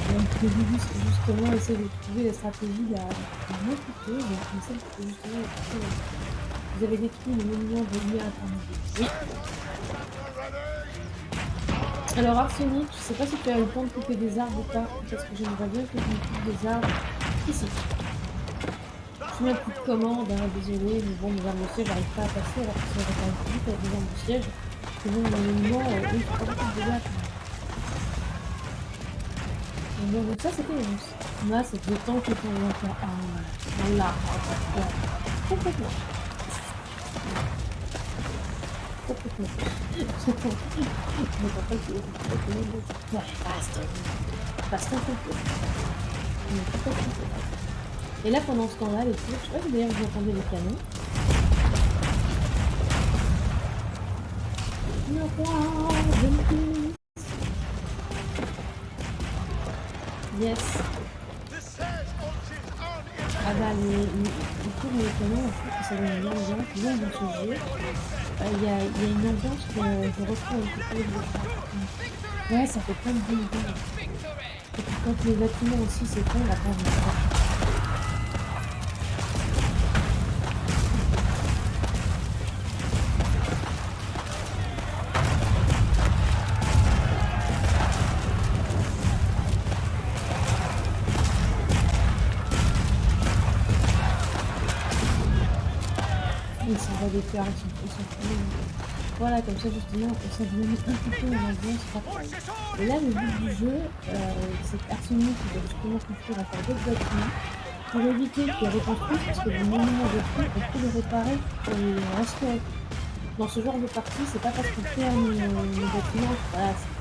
Donc le début, c'est justement essayer de trouver la stratégie la moins coûteuse. Donc on essaie de justement vous avez détruit le monument de l'IA intermédiaire. Oui. Alors Arsenic, je sais pas si tu as eu le temps de couper des arbres ou pas, parce que j'aimerais bien que tu me coupes des arbres ici. Je mets un coup de commande, hein, désolé, mais bon, mes armes de siège, j'arrive pas à passer alors que ça va quand même plus vite avec des armes de siège. Que bon, le monument, oui, je prends beaucoup de dégâts. Donc ça c'était une. Là c'est le temps que on va faire. Ah là, complètement. Et là pendant ce temps-là, les tours, je sais pas si d'ailleurs vous entendez les canons. Yes. Ah bah les tours et les canons, en fait, ça donne une ambiance bien dans ce jeu. Il y a une ambiance que je retrouve un petit peu de... Ouais, ça fait plein de bonnes choses. Et puis quand les bâtiments aussi s'effondrent, après on va des cœurs, ils sont plus... Voilà, comme ça justement, ça devient un petit peu une ambiance rapide. Et là, le but du jeu, c'est qu'Arsenic qui va justement construire encore d'autres bâtiments pour éviter qu'ils reconstruisent, parce que les monuments détruits, on peut les réparer pour les restaurer. Dans ce genre de partie, c'est pas parce qu'on perd nos bâtiments, voilà, c'est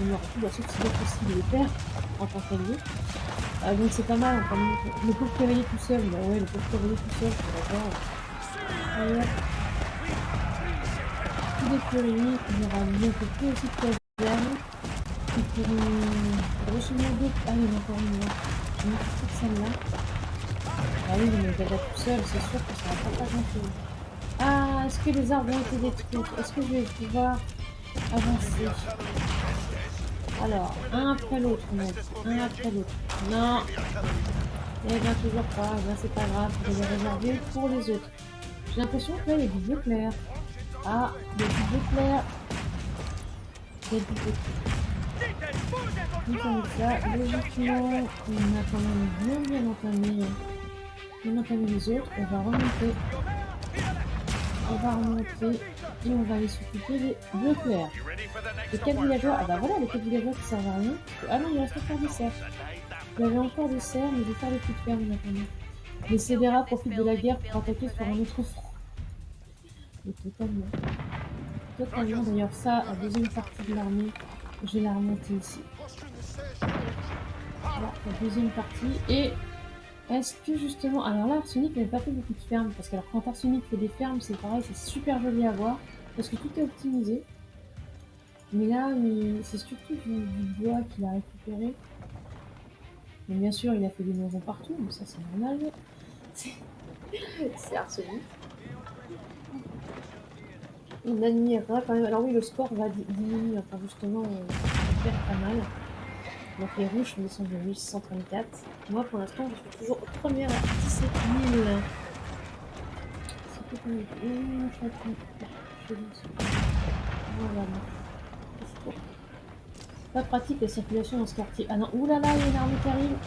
bon, on sauf si c'est possible de les perdre en tant qu'allié. Donc c'est pas mal, enfin, le pauvre cavalier tout seul, bah ouais, le pauvre cavalier tout seul, c'est d'accord. Tout détruit, il y aura bientôt plus aussi de casernes. grosso modo... Ah, il y en a encore une là. Je vais mettre celle-là. Ah oui, mais il va être tout seul, c'est sûr que ça va pas faire grand-chose. Ah, est-ce que les arbres ont été détruits? Est-ce que je vais pouvoir avancer? Alors, un après l'autre, mec. Un après l'autre. Non. Eh bien, toujours pas. Eh bien, c'est pas grave. Je vais les réserver pour les autres. J'ai l'impression que là, il y a du bleu clair. Ah, il y a du bleu clair. Il y a du bleu clair. Donc, avec ça, logiquement, on a quand même bien entamé. On a entamé les autres. On va remonter. On va remonter. Et on va aller s'occuper des bleus clairs. Les 4 villageois, ah bah voilà, les 4 villageois qui servent à rien. Ah non, il reste encore des cerfs. Il y avait encore des cerfs, mais je vais faire les petites fermes maintenant. Les scélérats profitent de la guerre pour attaquer sur un autre front. Et totalement. Totalement, d'ailleurs, ça, la deuxième partie de l'armée, je vais la remonter ici. Voilà, la deuxième partie. Et est-ce que justement. Alors là, Arsenic n'avait pas fait beaucoup de fermes, parce que alors, quand Arsenic fait des fermes, c'est pareil, c'est super joli à voir, parce que tout est optimisé. Mais là, c'est surtout du bois qu'il a récupéré. Mais bien sûr, il a fait des maisons partout, mais ça c'est normal. C'est Arsenic. On admirera quand même. Alors oui, le score va diminuer, enfin justement, on va faire pas mal. Donc les rouges sont descendus de 1634. Moi, pour l'instant, je suis toujours première à 17 000. C'est tout un chacun. Voilà. Pas pratique la circulation dans ce quartier. Ah non, oulala, il y a une armée qui arrive.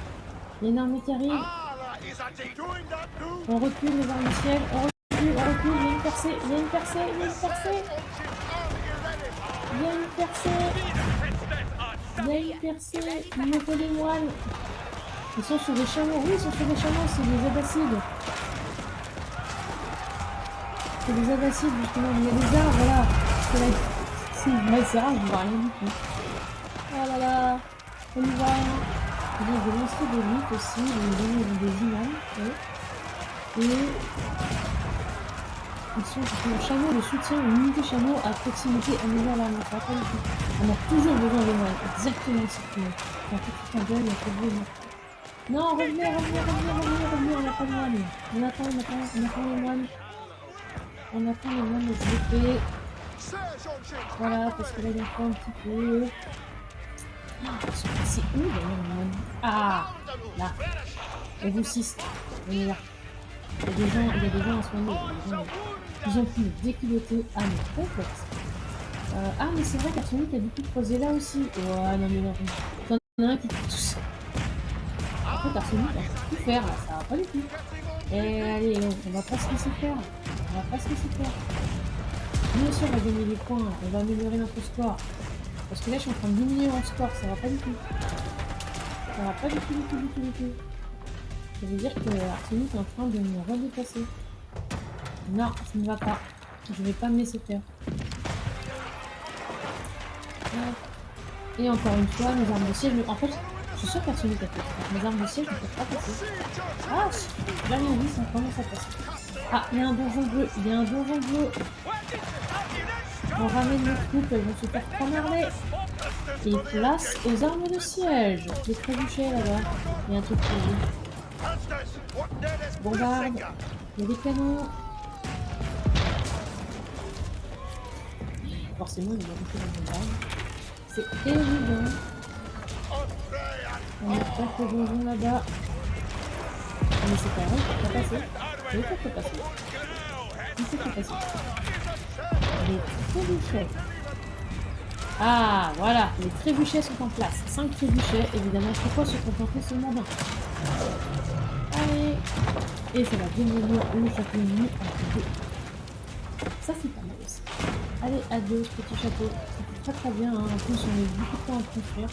Il y a une armée qui arrive. On recule les armes du ciel. On recule. Il y a une percée. Il y a une percée. Il me faut des moines. Ils sont sur des chameaux. Oui, ils sont sur des chameaux. C'est des abbassides. Justement. Il y a des arbres là. C'est une vraie arbre, je vois rien du tout. Oh là là, on y va. Il y a des lanciers d'élite aussi, des imams. Et ils sont sur chameau de soutien, une unité chameau à proximité améliore l'armée. Ça va pas du tout. On a toujours besoin de moines, exactement ce qu'il faut. Quand tout est en gueule, il y a pas de moines. Non, revenez, on n'a pas de moines. On attend les moines. On attend les moines de épées. Voilà, parce que là, il en faut un petit peu. Ils sont passés où d'ailleurs les moines? Ah, là. Et vous 6. On est là. Il y a des gens à soigner. Ils ont pu me déculoter. Ah, mais complexe. Ah, mais c'est vrai qu'Arsenic a du coup creusé là aussi. Ouais, non. T'en as un qui tue tout ça. En fait, Arsenic, on peut tout faire là. Ça va pas du tout. Et allez, on va pas se laisser faire. Bien sûr, on va gagner des points. On va améliorer notre score. Parce que là, je suis en train de diminuer mon score, ça va pas du tout. Ça veut dire que Arsenic est en train de me redépasser. Non, ça ne va pas. Je vais pas me laisser faire. Et encore une fois, mes armes de siège... En fait, je suis sûre qu'Arsenic a fait ça. Mes armes de siège ne peuvent pas passer. Ah, j'ai rien dit, ça commence à passer. Ah, il y a un donjon bleu. On ramène nos troupes, elles vont se faire poignarder. Et place aux armes de siège. Les trébuchets là-bas. Il y a un truc qui est bombarde. Il y a des canons. Forcément, il y a beaucoup de bombardes. C'est évident. On attaque le donjon là-bas. Mais c'est pas vrai, ça peut passer. Mais ça peut passer. Les trébuchets. Ah, voilà, les trébuchets sont en place. 5 trébuchets, évidemment. Pourquoi se contenter seulement d'un? Allez. Et ça va devenir le château ennemi en deux. Ça, c'est pas mal aussi. Allez, adios, petit château. Ça fait très bien, hein. En plus, on a beaucoup de temps à construire.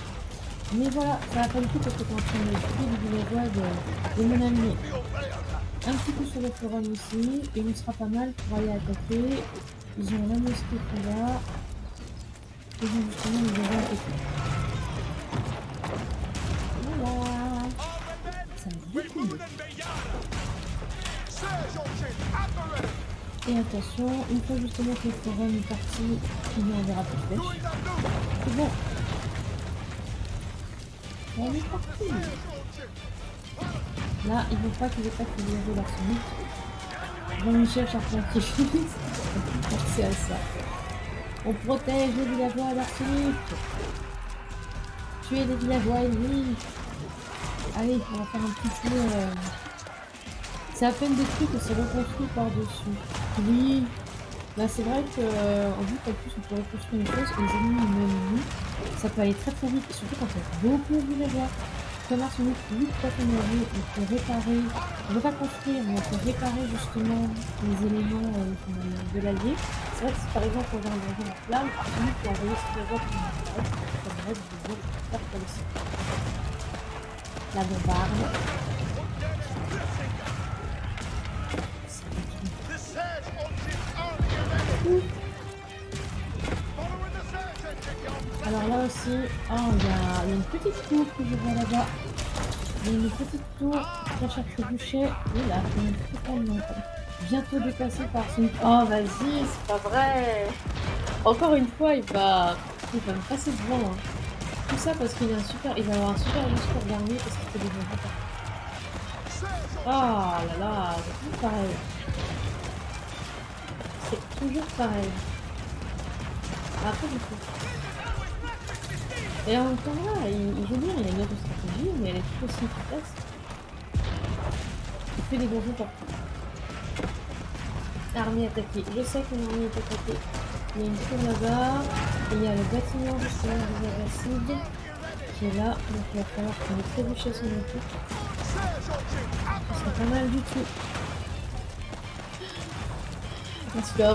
Mais voilà, ça va pas du tout parce que t'es en train de tuer du villageois de mon ami. Un petit coup sur le forum aussi, et on sera pas mal pour aller attaquer. Ils ont la mosquée là. Ils ont justement les avoir attaqués. Voilà. Ça va beaucoup mieux. Et attention, une fois justement que le forum est parti, il y en verra plus de flèches. C'est bon. On est parti. Là, il ne faut pas qu'ils attaquent les villageois d'Arsenic. Jean-Michel Charpentier, c'est à ça. On protège les villageois d'Arsenic. Tuer les villageois ennemis. Allez, on va faire un petit tour. C'est à peine détruit que c'est reconstruit par-dessus. Oui. Là, c'est vrai que vu qu'en plus on peut reconstruire une chose, les ennemis même nous, ça peut aller très très vite, surtout quand il y a beaucoup de villageois. Comme Arsenic, vite quand on a vu, on peut réparer, on ne peut pas construire, mais on peut réparer justement les éléments de l'allié. C'est vrai que si par exemple on va envoyer la flamme, Arsenic peut envoyer ses villageois comme le reste du jeu, faire comme ça. La bombarde. The Surge Ultimate Army Event. Following the Surge engine, young. Alors là aussi, il y a une petite tour que je vois là-bas. Il y a une petite tour cache à trébuchet. Et là, on est totalement bientôt dépassé par son... Oh, vas-y, c'est pas vrai. Encore une fois, il va me passer devant. Hein. Tout ça parce qu'il il va avoir un super discours d'armée parce qu'il fait des bons attaques. Oh là là, c'est toujours pareil. C'est toujours pareil. Après, du coup. Et en même temps, là, il joue bien, il a une autre stratégie, mais elle est tout aussi efficace. Il fait des bons jeux partout. Armée attaquée. Je sais que l'armée est attaquée. Il y a une tour là-bas. Et il y a le bâtiment justement des Abbasides qui est là. Donc il va falloir qu'on ait trébuché son équipe. Ça serait pas mal du tout. Super,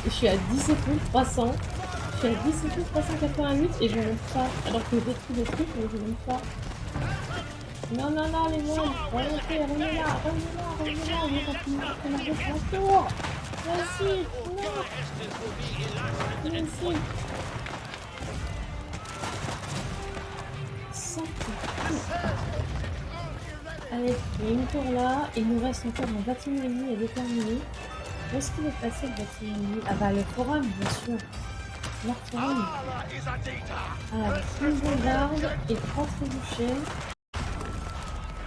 je suis à 17 300. Je suis à 17 388 et je monte pas. Alors que je détruis le truc, mais je monte pas. Non, non, non, les moines, remontez, revenez là, on est continuer à marcher sur la tour. Vas-y, non. Vas-y. Allez, il y a une tour là, il nous reste encore un bâtiment ennemi à déterminer. Où est-ce qu'il est passé le bâtiment ennemi? Ah bah le forum, bien sûr. Leur forum. Alors, une bombarde et 3 trébuchets.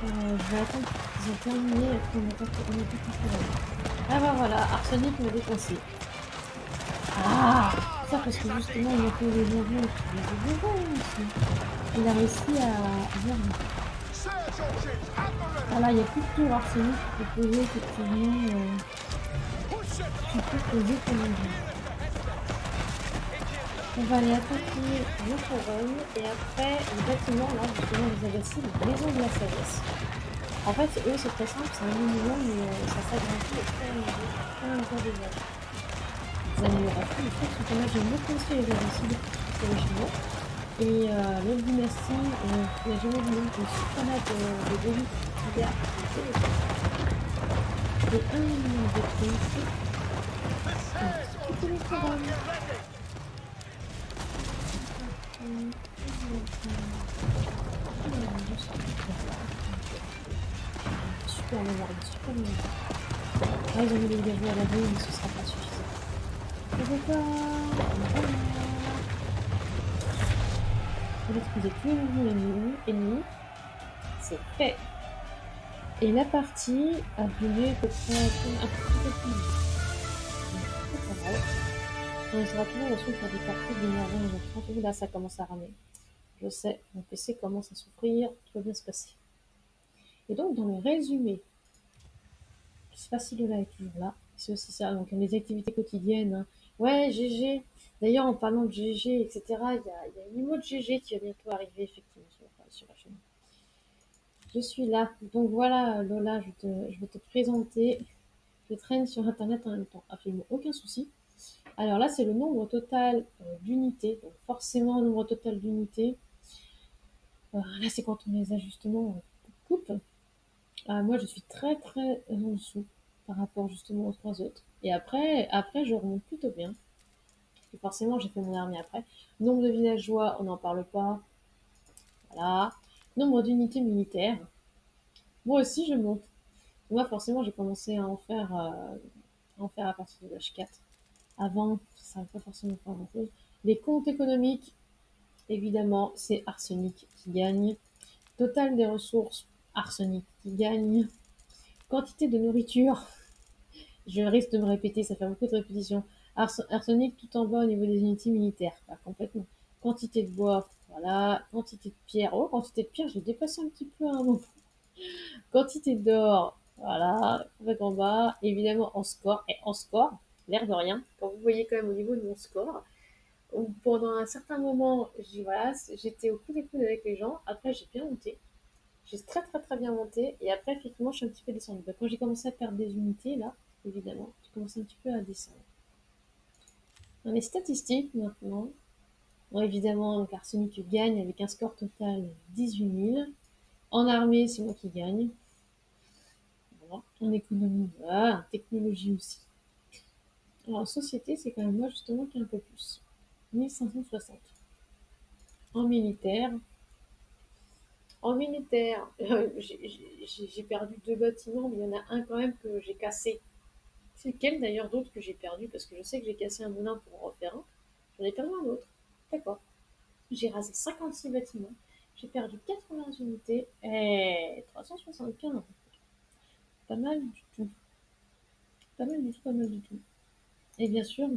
Je vais attendre qu'ils ont terminé et puis on attaque le forum. Ah bah voilà, Arsenic m'a défoncé. Ah, ça parce que justement il a fait les bonbons et puis les bonbons aussi. Il a réussi à voir. Voilà, il n'y a plus de tour Arsenic qui peut poser effectivement. Tu peux poser ton engin. On va aller attaquer le forum et après le bâtiment là, justement les Abbasides, la maison de la sagesse. En fait, eux c'est très simple, c'est un minimum mais ça s'agrandit au fur et à mesure des âges. Les améliorations, les trucs sont pas mal. J'aime beaucoup aussi les Abbasides, c'est les Chinois. Et l'autre dynastie, il n'y a jamais vu une super de délit divers. Et un million de trucs. Tout le forum. Super mémoire, super mémoire. Ah, ils ont mis les villageois à la vie, mais ce sera pas suffisant. Je veux pas. Vous n'utilisez plus l'ennemi. C'est fait. Et la partie a duré à peu près un petit peu plus vite. C'est pas grave. On sera toujours là-dessus pour des parties d'énergie en 30. Là, ça commence à ramer. Je sais, mon PC commence à souffrir, tout va bien se passer. Et donc, dans le résumé, je sais pas si Lola est toujours là, c'est aussi ça, donc les activités quotidiennes. Hein. Ouais, GG. D'ailleurs, en parlant de GG, etc., il y a une emote GG qui va bientôt arriver, effectivement, sur la chaîne. Je suis là. Donc voilà, Lola, je vais te présenter. Je traîne sur Internet en même temps, absolument aucun souci. Alors là, c'est le nombre total d'unités, donc forcément, nombre total d'unités. Là, c'est quand on les ajustements coupe. Moi, je suis très très en dessous par rapport justement aux 3 autres. Et après, je remonte plutôt bien. Et forcément, j'ai fait mon armée après. Nombre de villageois, on n'en parle pas. Voilà. Nombre d'unités militaires. Moi aussi, je monte. Moi, forcément, j'ai commencé à en faire à partir de l'âge 4. Avant, ça ne va pas forcément faire grand-chose. Les comptes économiques, évidemment, c'est Arsenic qui gagne. Total des ressources, arsenic qui gagne. Quantité de nourriture, je risque de me répéter, ça fait beaucoup de répétitions. Arsenic tout en bas au niveau des unités militaires, pas complètement. Quantité de bois, voilà. Quantité de pierre, oh, quantité de pierre, j'ai dépassé un petit peu à un moment. Quantité d'or, voilà, en bas. Évidemment, en score, et en score, l'air de rien, quand vous voyez quand même au niveau de mon score, pendant un certain moment, voilà, j'étais au coude à coude avec les gens. Après, j'ai bien monté. J'ai très très très bien monté. Et après, effectivement, je suis un petit peu descendue. Bah, quand j'ai commencé à perdre des unités, là, évidemment, j'ai commencé un petit peu à descendre. Dans les statistiques, maintenant, bon, évidemment, donc Arsenic gagne avec un score total 18 000. En armée, c'est moi qui gagne. Voilà. En économie, voilà. En technologie aussi. Alors, en société, c'est quand même moi, justement, qui ai un peu plus. 1560. En militaire, j'ai perdu 2 bâtiments, mais il y en a un quand même que j'ai cassé. C'est lequel d'ailleurs d'autres que j'ai perdu? Parce que je sais que j'ai cassé un moulin pour en refaire un. J'en ai perdu un autre. D'accord. J'ai rasé 56 bâtiments. J'ai perdu 80 unités et 375. Pas mal du tout. Pas mal du tout, pas mal du tout. Et bien sûr,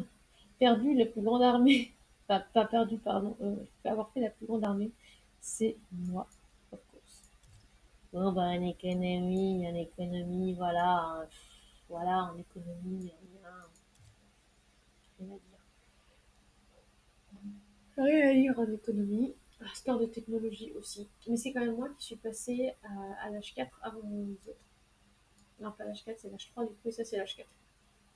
perdu la plus grande armée. Pas perdu, pardon. Avoir fait la plus grande armée, c'est moi, of course. Bon, bah, en économie, voilà. Voilà, en économie, rien à dire. Rien à lire en économie. Score de technologie aussi. Mais c'est quand même moi qui suis passée à l'âge 4 avant les autres. Non, pas l'âge 4, c'est l'âge 3, du coup, ça c'est l'âge 4.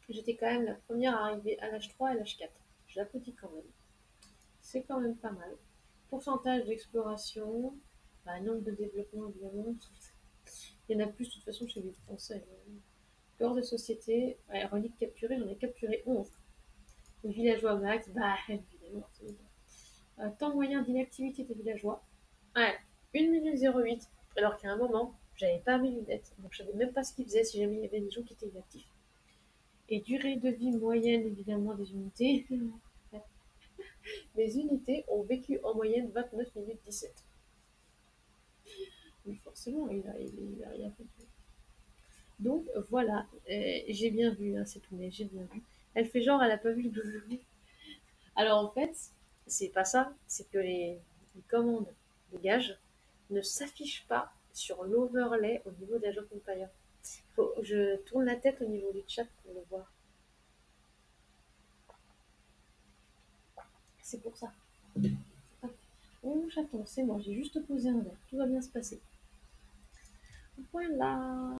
J'étais quand même la première à arriver à l'âge 3 et l'âge 4. Je l'applaudis quand même. C'est quand même pas mal. Pourcentage d'exploration, bah, nombre de développement évidemment. Il y en a plus de toute façon chez les Français. Corps de société, ouais, reliques capturées, j'en ai capturé 11. Les villageois max, bah évidemment, c'est évident. Temps moyen d'inactivité des villageois. Ouais, 1 minute 08. Alors qu'à un moment, j'avais pas mes lunettes. Donc je savais même pas ce qu'ils faisaient si jamais il y avait des gens qui étaient inactifs. Et durée de vie moyenne, évidemment, des unités. Les unités ont vécu en moyenne 29 minutes 17. Oui, forcément, il a rien fait. Donc voilà, j'ai bien vu, hein, c'est tout, mais j'ai bien vu. Elle fait genre, elle a pas vu le jeu. Alors en fait, c'est pas ça, c'est que les commandes de gage ne s'affichent pas sur l'overlay au niveau de la Job Empire. Je tourne la tête au niveau du chat pour le voir. C'est pour ça. Oh, j'attends, c'est moi, j'ai juste posé un verre, tout va bien se passer. Voilà.